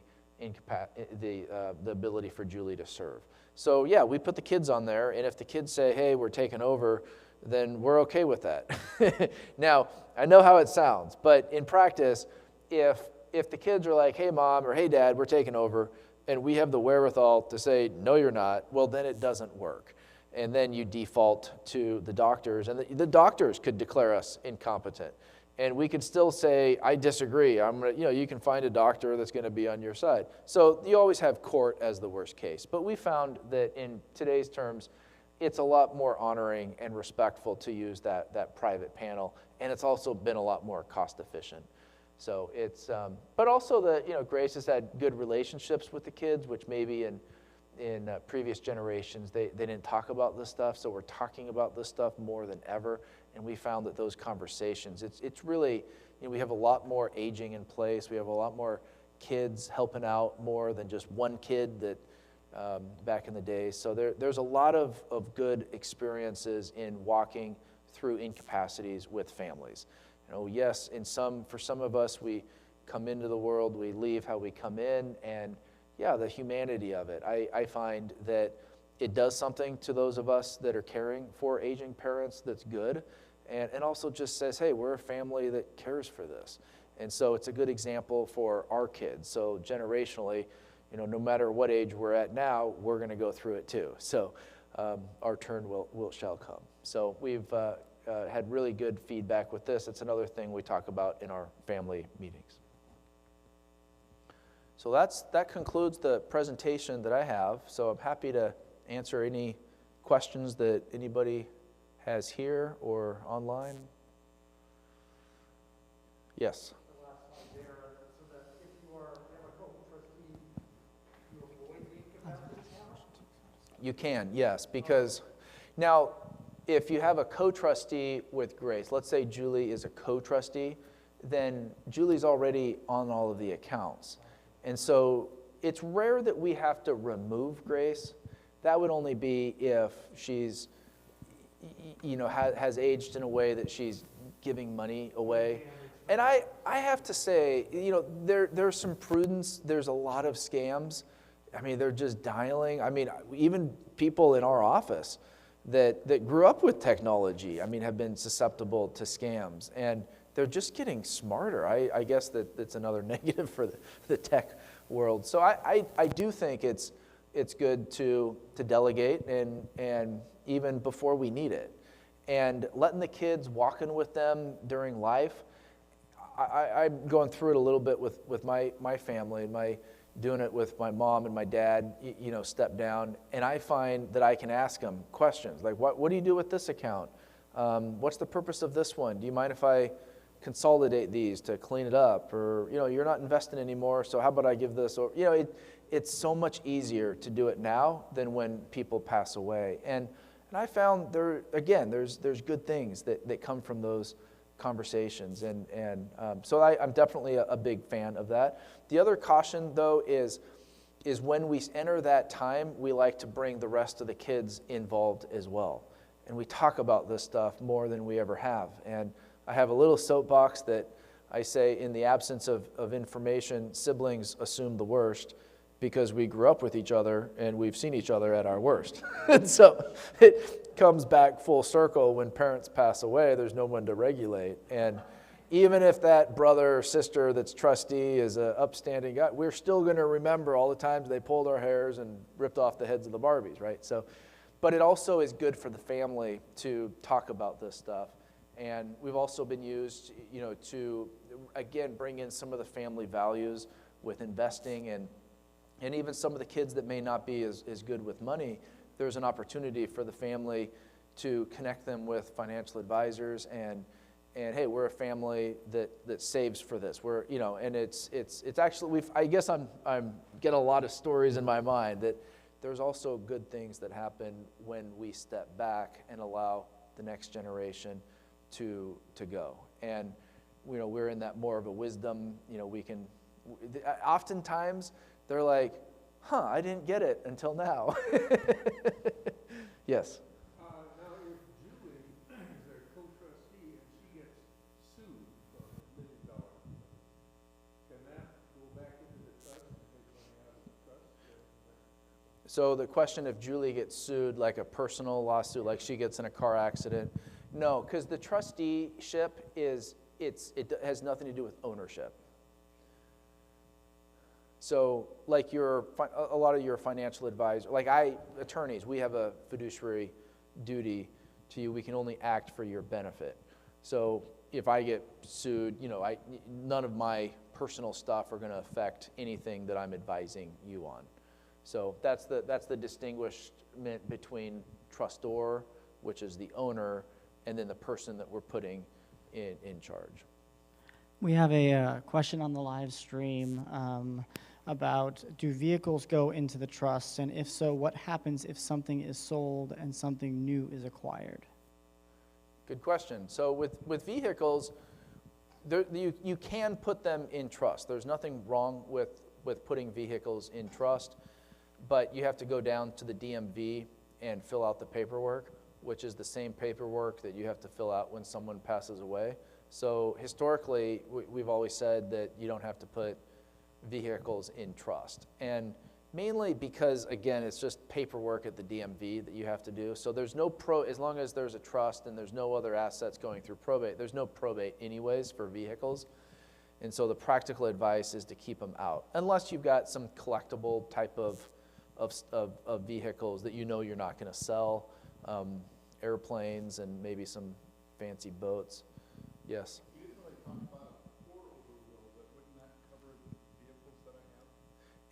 ability for Julie to serve. So yeah, we put the kids on there, and if the kids say, hey, we're taking over, then we're okay with that. Now, I know how it sounds, but in practice, if the kids are like, hey, mom, or hey, dad, we're taking over, and we have the wherewithal to say, no, you're not, well, then it doesn't work. And then you default to the doctors, and the doctors could declare us incompetent. And we could still say, I disagree. You can find a doctor that's going to be on your side. So you always have court as the worst case. But we found that in today's terms, it's a lot more honoring and respectful to use that private panel. And it's also been a lot more cost efficient. So it's, but also Grace has had good relationships with the kids, which maybe in previous generations, they didn't talk about this stuff. So we're talking about this stuff more than ever. And we found that those conversations, it's really, we have a lot more aging in place. We have a lot more kids helping out more than just one kid that back in the day. So there's a lot of good experiences in walking through incapacities with families. Yes, for some of us, we come into the world, we leave how we come in, and yeah, the humanity of it. I find that it does something to those of us that are caring for aging parents that's good, and also just says, hey, we're a family that cares for this. And so it's a good example for our kids. So generationally, no matter what age we're at now, we're going to go through it too. So our turn shall come. So we've had really good feedback with this. It's another thing we talk about in our family meetings. So that concludes the presentation that I have. So I'm happy to answer any questions that anybody has here or online. Yes. The last one there, so that if you have a co-trustee, you avoid the incapacity panel? You can, yes, because now if you have a co-trustee with Grace, let's say Julie is a co-trustee, then Julie's already on all of the accounts. And so it's rare that we have to remove Grace. That would only be if she's, has aged in a way that she's giving money away. And I have to say, there's some prudence. There's a lot of scams. I mean, they're just dialing. I mean, even people in our office that grew up with technology, have been susceptible to scams. And they're just getting smarter. I guess that's another negative for the tech world. So I do think it's good to delegate and even before we need it. And letting the kids, walking with them during life. I'm going through it a little bit with my family, doing it with my mom and my dad, step down. And I find that I can ask them questions like, what do you do with this account? What's the purpose of this one? Do you mind if I consolidate these to clean it up? Or, you're not investing anymore, so how about I give this? Or, it's so much easier to do it now than when people pass away. And I found there's good things that come from those conversations. And so I'm definitely a big fan of that. The other caution, though, is when we enter that time, we like to bring the rest of the kids involved as well. And we talk about this stuff more than we ever have. And I have a little soapbox that I say, in the absence of information, siblings assume the worst because we grew up with each other and we've seen each other at our worst. And so it comes back full circle when parents pass away, there's no one to regulate. And even if that brother or sister that's trustee is an upstanding guy, we're still going to remember all the times they pulled our hairs and ripped off the heads of the Barbies, right? So, but it also is good for the family to talk about this stuff. And we've also been used, to, again, bring in some of the family values with investing and even some of the kids that may not be as good with money. There's an opportunity for the family to connect them with financial advisors and hey, we're a family that saves for this. We're, and it's actually, I guess I'm getting a lot of stories in my mind that there's also good things that happen when we step back and allow the next generation to go. And we're in that more of a wisdom, we can, oftentimes they're like, I didn't get it until now. Yes. Now, if Julie is a co-trustee and she gets sued for $1 million, can that go back into the trust and take money out of the trust? So the question, if Julie gets sued, like a personal lawsuit, like she gets in a car accident, no, because the trusteeship it has nothing to do with ownership. So like a lot of your financial advisors, like attorneys, we have a fiduciary duty to you. We can only act for your benefit. So if I get sued, none of my personal stuff are going to affect anything that I'm advising you on. So that's the distinguishment between trustor, which is the owner, and then the person that we're putting in charge. We have a question on the live stream about, do vehicles go into the trust? And if so, what happens if something is sold and something new is acquired? Good question. So with vehicles, you can put them in trust. There's nothing wrong with putting vehicles in trust, but you have to go down to the DMV and fill out the paperwork, which is the same paperwork that you have to fill out when someone passes away. So historically, we've always said that you don't have to put vehicles in trust. And mainly because, again, it's just paperwork at the DMV that you have to do. So there's no as long as there's a trust and there's no other assets going through probate, there's no probate anyways for vehicles. And so the practical advice is to keep them out, unless you've got some collectible type of vehicles that you're not going to sell, airplanes and maybe some fancy boats. Yes? You didn't really talk about a pour-over will, but wouldn't that cover the vehicles that I have?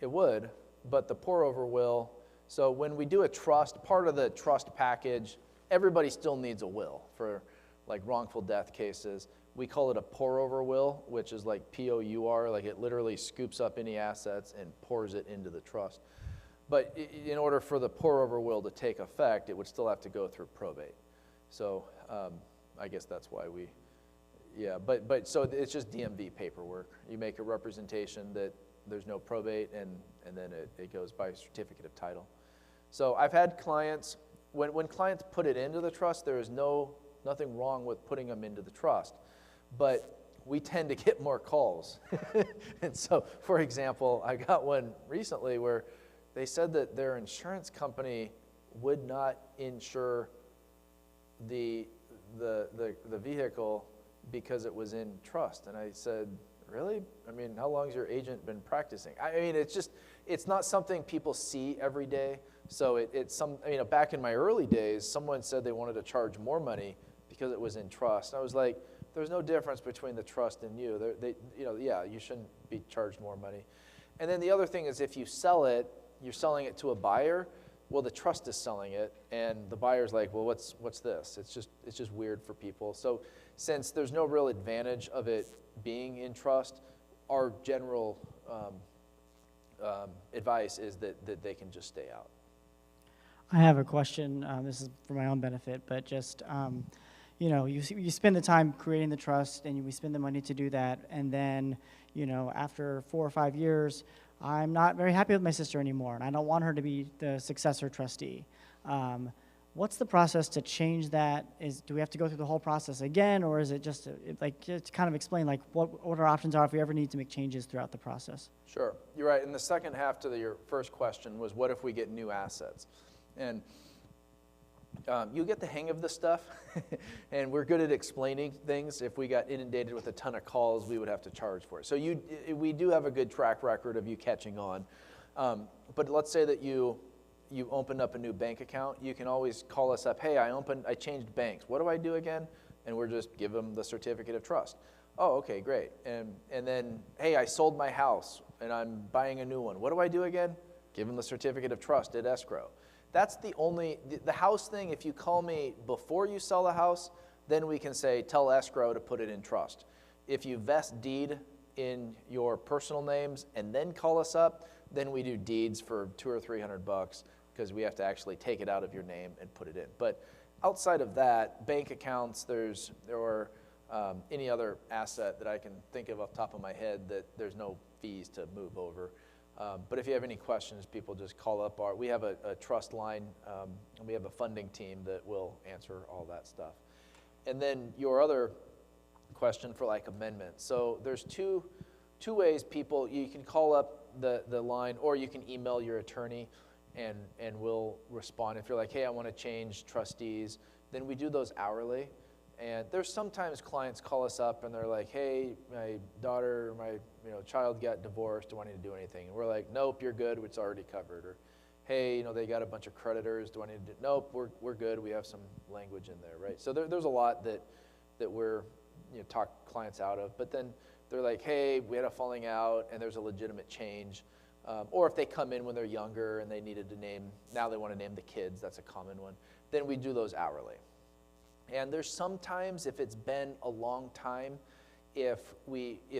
It would, but the pour-over will, so when we do a trust, part of the trust package, everybody still needs a will for like wrongful death cases. We call it a pour-over will, which is like P-O-U-R, like it literally scoops up any assets and pours it into the trust. But in order for the pour-over will to take effect, it would still have to go through probate. So I guess that's why we, yeah, but so it's just DMV paperwork. You make a representation that there's no probate, and then it goes by certificate of title. So I've had clients, when clients put it into the trust, there is nothing wrong with putting them into the trust, but we tend to get more calls. And so, for example, I got one recently where they said that their insurance company would not insure the vehicle because it was in trust. And I said, really? I mean, how long has your agent been practicing? I mean, it's not something people see every day. So back in my early days, someone said they wanted to charge more money because it was in trust. And I was like, there's no difference between the trust and you. Yeah, you shouldn't be charged more money. And then the other thing is, if you sell it, you're selling it to a buyer. Well, the trust is selling it, and the buyer's like, well, what's this? It's just weird for people. So since there's no real advantage of it being in trust, our general advice is that they can just stay out. I have a question. This is for my own benefit, but just, you spend the time creating the trust, and we spend the money to do that, and then, after 4 or 5 years, I'm not very happy with my sister anymore, and I don't want her to be the successor trustee. What's the process to change that? Do we have to go through the whole process again, or is it just kind of explain what our options are if we ever need to make changes throughout the process? Sure, you're right. And the second half to your first question was, what if we get new assets? And you get the hang of this stuff, and we're good at explaining things. If we got inundated with a ton of calls, we would have to charge for it. So we do have a good track record of you catching on. But let's say that you opened up a new bank account. You can always call us up. Hey, I changed banks. What do I do again? And we're just give them the certificate of trust. Oh, okay, great. And then, hey, I sold my house and I'm buying a new one. What do I do again? Give them the certificate of trust at escrow. That's the house thing. If you call me before you sell the house, then we can say, tell escrow to put it in trust. If you vest deed in your personal names and then call us up, then we do deeds for $200 or $300 because we have to actually take it out of your name and put it in. But outside of that, bank accounts, or any other asset that I can think of off the top of my head that there's no fees to move over. But if you have any questions, people just call up we have a trust line, and we have a funding team that will answer all that stuff. And then your other question for amendments. So there's two ways you can call up the line, or you can email your attorney and we'll respond. If you're like, hey, I want to change trustees, then we do those hourly. And there's sometimes clients call us up and they're like, hey, my daughter, my child got divorced, do I need to do anything? And we're like, nope, you're good, it's already covered. Or, hey, they got a bunch of creditors, do I need to do? Nope, we're good, we have some language in there, right? So there's a lot that we're talk clients out of. But then they're like, hey, we had a falling out and there's a legitimate change. Or if they come in when they're younger and they needed to now they want to name the kids, that's a common one, then we do those hourly. And there's sometimes, if it's been a long time, if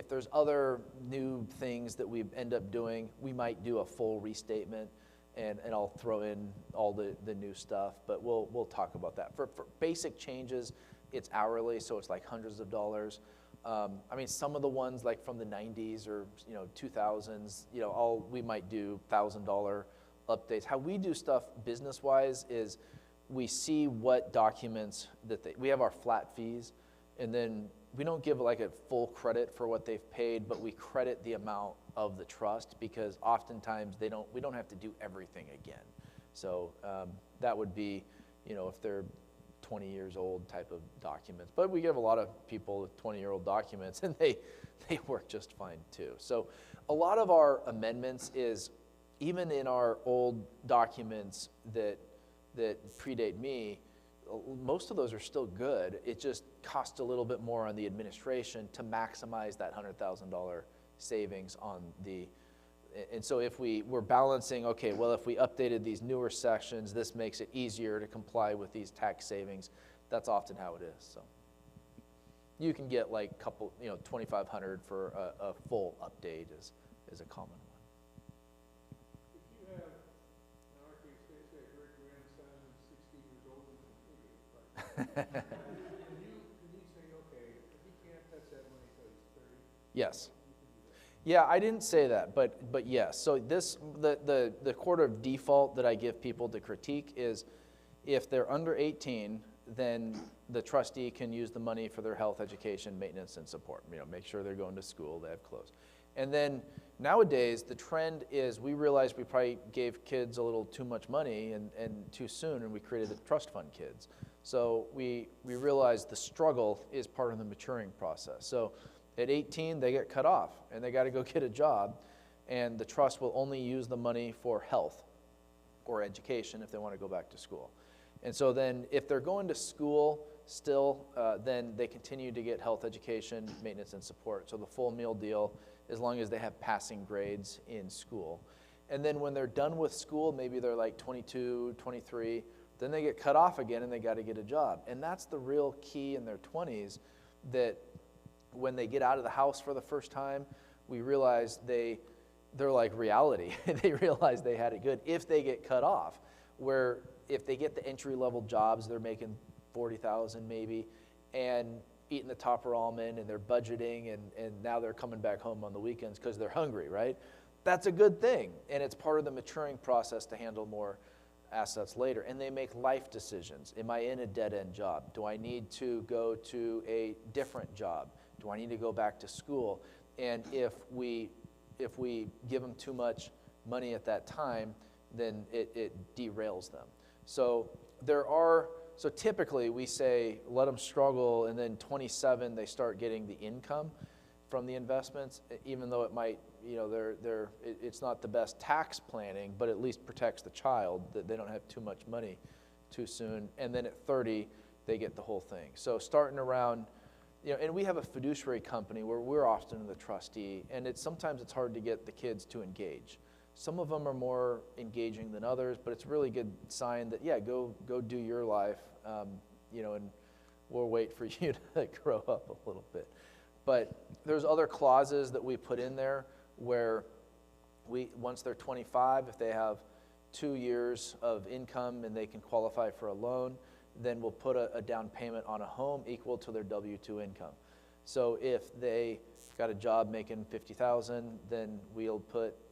there's other new things that we end up doing, we might do a full restatement, and I'll throw in all the new stuff, but we'll talk about that. For basic changes, it's hourly, so it's like hundreds of dollars. Some of the ones like from the 90s or 2000s, we might do $1,000 updates. How we do stuff business-wise is we see what documents we have our flat fees, and then we don't give a full credit for what they've paid, but we credit the amount of the trust because oftentimes we don't have to do everything again. So that would be, if they're 20 years old type of documents. But we give a lot of people with 20-year-old documents, and they work just fine too. So a lot of our amendments is even in our old documents that predate me, most of those are still good. It just costs a little bit more on the administration to maximize that $100,000 savings on and so if we're balancing, okay, well, if we updated these newer sections, this makes it easier to comply with these tax savings. That's often how it is. So you can get $2,500 for a full update is a common one. If you have, in our case, say a great grandson, 60 years old, and Can you say, okay, he can't touch that money until he's 30? Yes. Yeah, I didn't say that, but yes. So the court of default that I give people to critique is if they're under 18, then the trustee can use the money for their health, education, maintenance, and support. Make sure they're going to school, they have clothes. And then nowadays, the trend is we realized we probably gave kids a little too much money and too soon, and we created the trust fund kids. So we realized the struggle is part of the maturing process. So at 18, they get cut off, and they got to go get a job, and the trust will only use the money for health or education if they want to go back to school. And so then if they're going to school still, then they continue to get health, education, maintenance, and support. So the full meal deal, as long as they have passing grades in school. And then when they're done with school, maybe they're like 22, 23, then they get cut off again and they got to get a job. And that's the real key in their 20s, that when they get out of the house for the first time, we realize they're like reality. They realize they had it good if they get cut off. Where if they get the entry-level jobs, they're making $40,000 maybe, and eating the Topper almond, and they're budgeting, and now they're coming back home on the weekends because they're hungry, right? That's a good thing, and it's part of the maturing process to handle more assets later. And they make life decisions. Am I in a dead-end job? Do I need to go to a different job? Do I need to go back to school? And if we give them too much money at that time, then it derails them. So so typically we say let them struggle, and then 27 they start getting the income from the investments, even though it might, it's not the best tax planning, but at least protects the child that they don't have too much money too soon. And then at 30 they get the whole thing. So starting around, and we have a fiduciary company where we're often the trustee, and sometimes it's hard to get the kids to engage. Some of them are more engaging than others, but it's a really good sign that, yeah, go do your life, and we'll wait for you to grow up a little bit. But there's other clauses that we put in there where once they're 25, if they have 2 years of income and they can qualify for a loan, then we'll put a down payment on a home equal to their W-2 income. So if they got a job making $50,000, then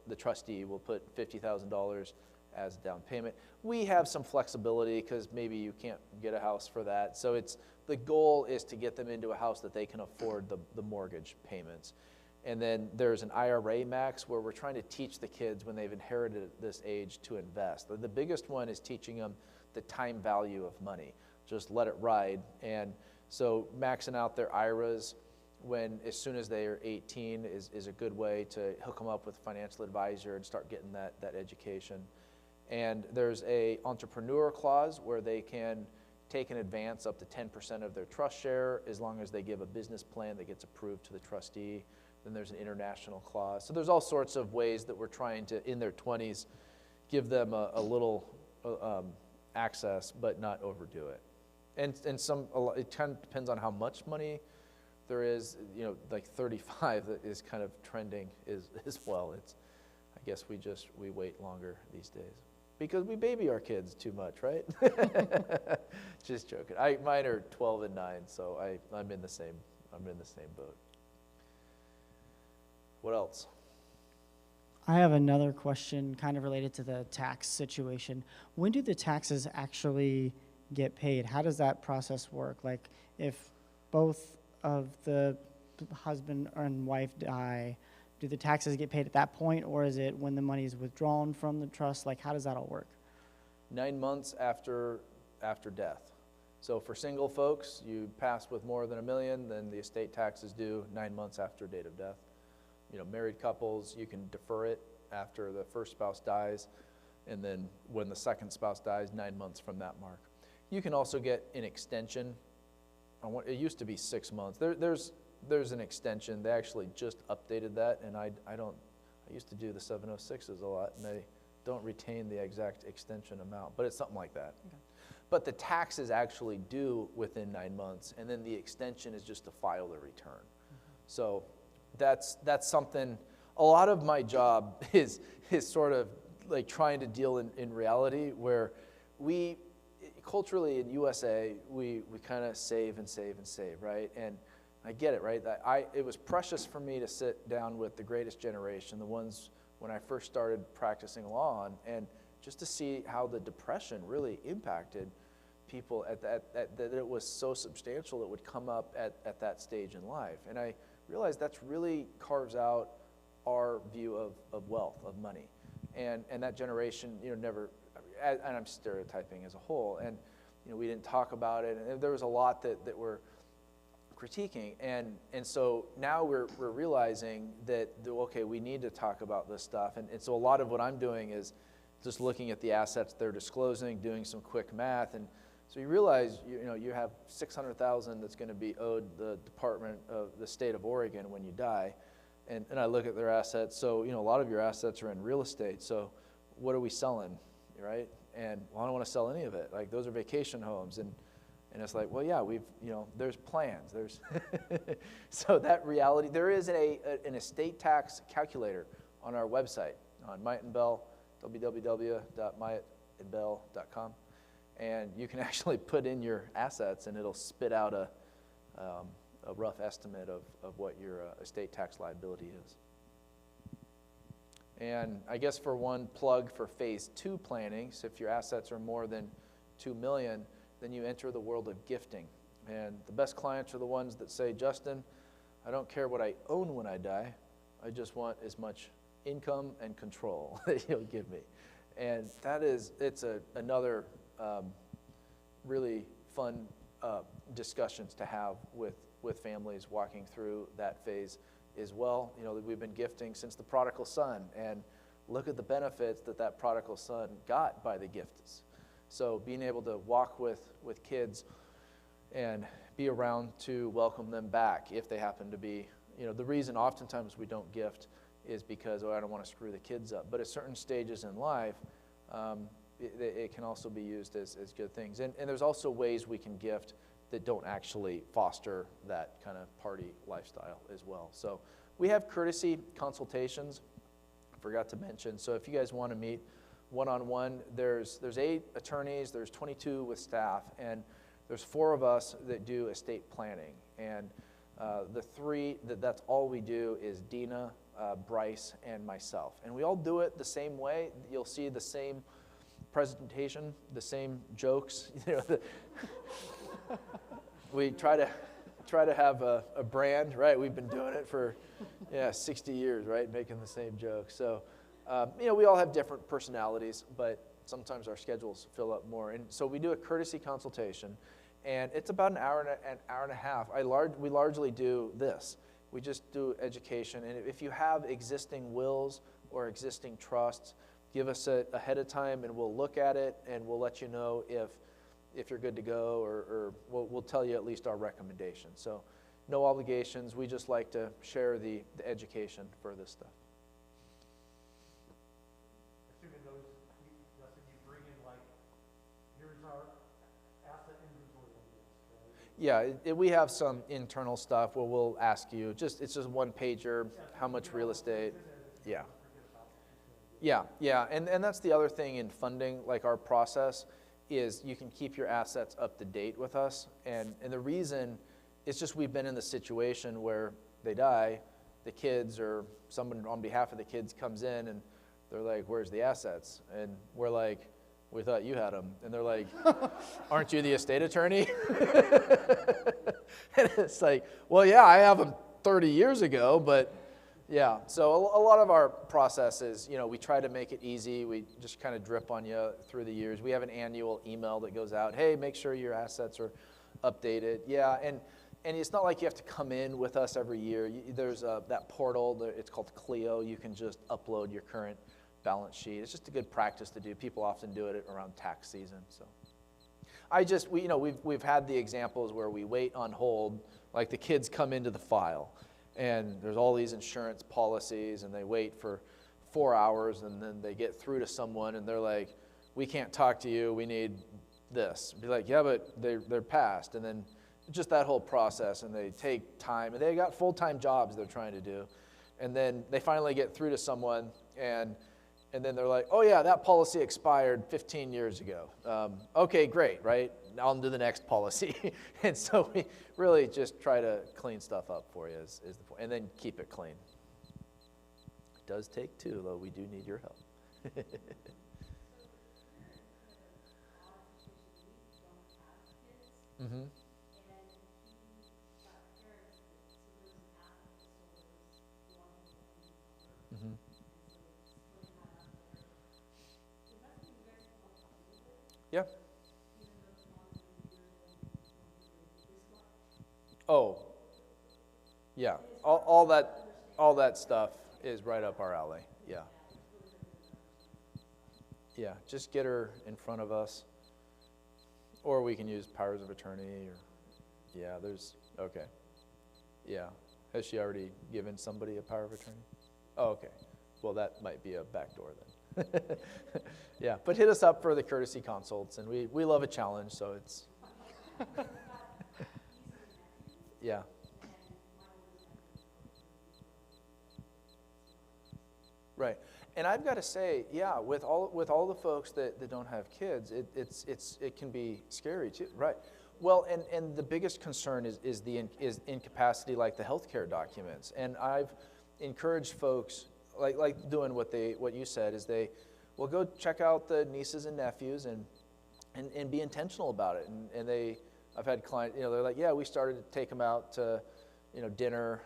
the trustee will put $50,000 as down payment. We have some flexibility because maybe you can't get a house for that. So the goal is to get them into a house that they can afford the mortgage payments. And then there's an IRA max where we're trying to teach the kids when they've inherited at this age to invest. The biggest one is teaching them the time value of money. Just let it ride. And so maxing out their IRAs as soon as they are 18 is a good way to hook them up with a financial advisor and start getting that education. And there's a entrepreneur clause where they can take an advance up to 10% of their trust share as long as they give a business plan that gets approved to the trustee. Then there's an international clause. So there's all sorts of ways that we're trying to, in their 20s, give them a little access, but not overdo it. And it kind of depends on how much money there is. Like 35 is kind of trending as well. I guess we wait longer these days because we baby our kids too much, right? Just joking. Mine are 12 and 9, so I'm in the same boat. What else? I have another question kind of related to the tax situation. When do the taxes actually get paid? How does that process work? Like if both of the husband and wife die, do the taxes get paid at that point, or is it when the money is withdrawn from the trust? Like how does that all work? 9 months after death. So for single folks, you pass with more than $1 million, then the estate tax is due 9 months after date of death. Married couples, you can defer it after the first spouse dies, and then when the second spouse dies, 9 months from that mark. You can also get an extension. It used to be 6 months. There's an extension. They actually just updated that, and I used to do the 706s a lot, and they don't retain the exact extension amount, but it's something like that. Okay. But the tax is actually due within 9 months, and then the extension is just to file the return. Mm-hmm. So that's something. A lot of my job is sort of like trying to deal in reality where culturally in USA, we kind of save and save and save, right? And I get it, right? It was precious for me to sit down with the greatest generation, the ones when I first started practicing law, and just to see how the Depression really impacted people that it was so substantial it would come up at that stage in life. And I realized that's really carves out our view of wealth, of money. And that generation, never, and I'm stereotyping as a whole, and we didn't talk about it, and there was a lot that we're critiquing, and so now we're realizing that, okay, we need to talk about this stuff, and so a lot of what I'm doing is just looking at the assets they're disclosing, doing some quick math, and so you realize you have $600,000 that's going to be owed the Department of the State of Oregon when you die, and I look at their assets. So a lot of your assets are in real estate. So what are we selling, right? And I don't want to sell any of it. Like those are vacation homes, and it's like, well, yeah, there's plans. There's so that reality. There is an estate tax calculator on our website on Myatt and Bell, www.myattandbell.com. And you can actually put in your assets, and it'll spit out a rough estimate of what your estate tax liability is. And I guess for one plug for phase 2 planning, so if your assets are more than $2 million, then you enter the world of gifting. And the best clients are the ones that say, Justin, I don't care what I own when I die, I just want as much income and control that you'll give me. And it's another really fun discussions to have with families walking through that phase as well. We've been gifting since the prodigal son, and look at the benefits that prodigal son got by the gifts. So being able to walk with kids and be around to welcome them back if they happen to be, the reason oftentimes we don't gift is because, I don't want to screw the kids up. But at certain stages in life, it can also be used as good things. And there's also ways we can gift that don't actually foster that kind of party lifestyle as well. So we have courtesy consultations, I forgot to mention. So if you guys want to meet one-on-one, there's 8 attorneys, there's 22 with staff, and there's 4 of us that do estate planning. And the 3, that's all we do is Dina, Bryce, and myself. And we all do it the same way. You'll see the same presentation, the same jokes. We try to have a brand, right? We've been doing it for 60 years, right? Making the same jokes. So, we all have different personalities, but sometimes our schedules fill up more. And so we do a courtesy consultation, and it's about an hour and a half. We largely do this. We just do education, and if you have existing wills or existing trusts, give us ahead of time, and we'll look at it, and we'll let you know if you're good to go, or we'll tell you at least our recommendation. So no obligations. We just like to share the education for this stuff. Assuming Justin, you bring in here's our asset inventory on this, right? Yeah, we have some internal stuff where we'll ask you, it's just one pager, how much real estate. Yeah, and that's the other thing in funding, our process, is you can keep your assets up to date with us. And the reason is just we've been in the situation where they die, the kids or someone on behalf of the kids comes in and they're like, where's the assets? And we're like, we thought you had them. And they're like, aren't you the estate attorney? And it's like, well, yeah, I have them 30 years ago, but yeah. So a lot of our processes, we try to make it easy. We just kind of drip on you through the years. We have an annual email that goes out, hey, make sure your assets are updated. Yeah, and it's not like you have to come in with us every year. There's that portal, it's called Clio. You can just upload your current balance sheet. It's just a good practice to do. People often do it around tax season. So we've had the examples where we wait on hold, like the kids come into the file, and there's all these insurance policies, and they wait for 4 hours, and then they get through to someone, and they're like, we can't talk to you, we need this. Be like, yeah, but they're passed. And then just that whole process, and they take time, and they got full-time jobs they're trying to do. And then they finally get through to someone, and And then they're like, oh yeah, that policy expired 15 years ago. Okay, great, right? On to the next policy. And so we really just try to clean stuff up for you is the point. And then keep it clean. It does take two, though. We do need your help. Mm-hmm. Mm-hmm. Yeah. Oh, yeah. All that stuff is right up our alley. Yeah. Yeah. Just get her in front of us, or we can use powers of attorney. Or yeah, okay. Yeah. Has she already given somebody a power of attorney? Oh, okay. Well, that might be a backdoor then. Yeah, but hit us up for the courtesy consults, and we love a challenge, so it's yeah. Right, and I've got to say, yeah, with all the folks that don't have kids, it can be scary too, right? Well, and the biggest concern is incapacity, like the healthcare documents, and I've encouraged folks like doing what you said is well, go check out the nieces and nephews and be intentional about it. And I've had clients, they're like, yeah, we started to take them out to, dinner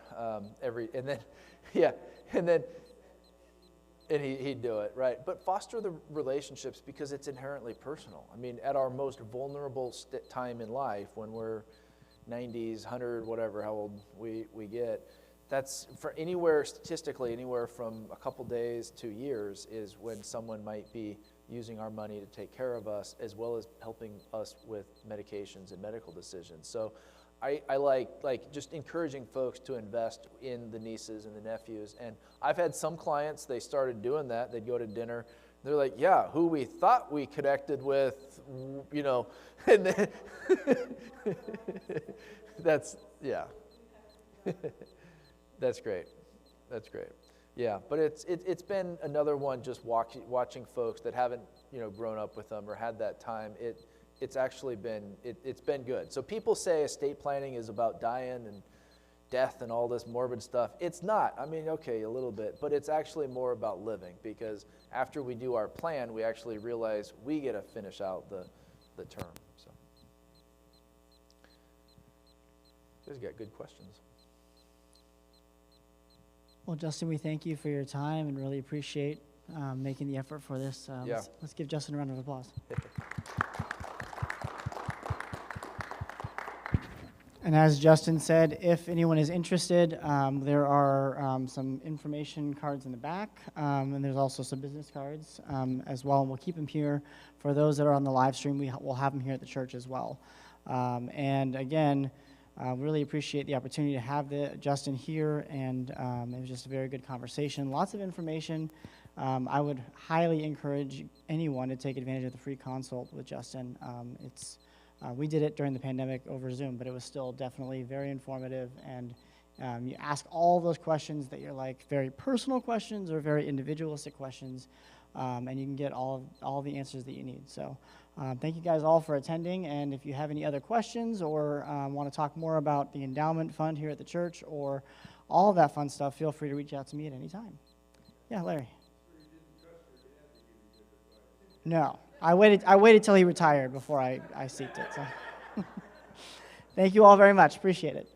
and he'd do it, right? But foster the relationships because it's inherently personal. I mean, at our most vulnerable time in life, when we're 90s, 100, whatever, how old we get, that's statistically anywhere from a couple days to years is when someone might be using our money to take care of us, as well as helping us with medications and medical decisions. So I like just encouraging folks to invest in the nieces and the nephews. And I've had some clients, they started doing that. They'd go to dinner. They're like, yeah, who we thought we connected with, and then that's, yeah. That's great. That's great. Yeah, but it's been another one just watching folks that haven't grown up with them or had that time. It's actually been it's been good. So people say estate planning is about dying and death and all this morbid stuff. It's not. I mean, okay, a little bit, but it's actually more about living, because after we do our plan, we actually realize we get to finish out the term. So you guys got good questions. Well, Justin, we thank you for your time and really appreciate making the effort for this. Yeah. Let's give Justin a round of applause. And as Justin said, if anyone is interested, there are some information cards in the back, and there's also some business cards as well, and we'll keep them here. For those that are on the live stream, we'll have them here at the church as well. And again, really appreciate the opportunity to have Justin here, and it was just a very good conversation. Lots of information. I would highly encourage anyone to take advantage of the free consult with Justin. We did it during the pandemic over Zoom, but it was still definitely very informative, and you ask all those questions that you're like very personal questions or very individualistic questions, and you can get all the answers that you need. So thank you guys all for attending, and if you have any other questions or want to talk more about the endowment fund here at the church or all of that fun stuff, feel free to reach out to me at any time. Yeah, Larry. No, I waited till he retired before I seeked it. So. Thank you all very much. Appreciate it.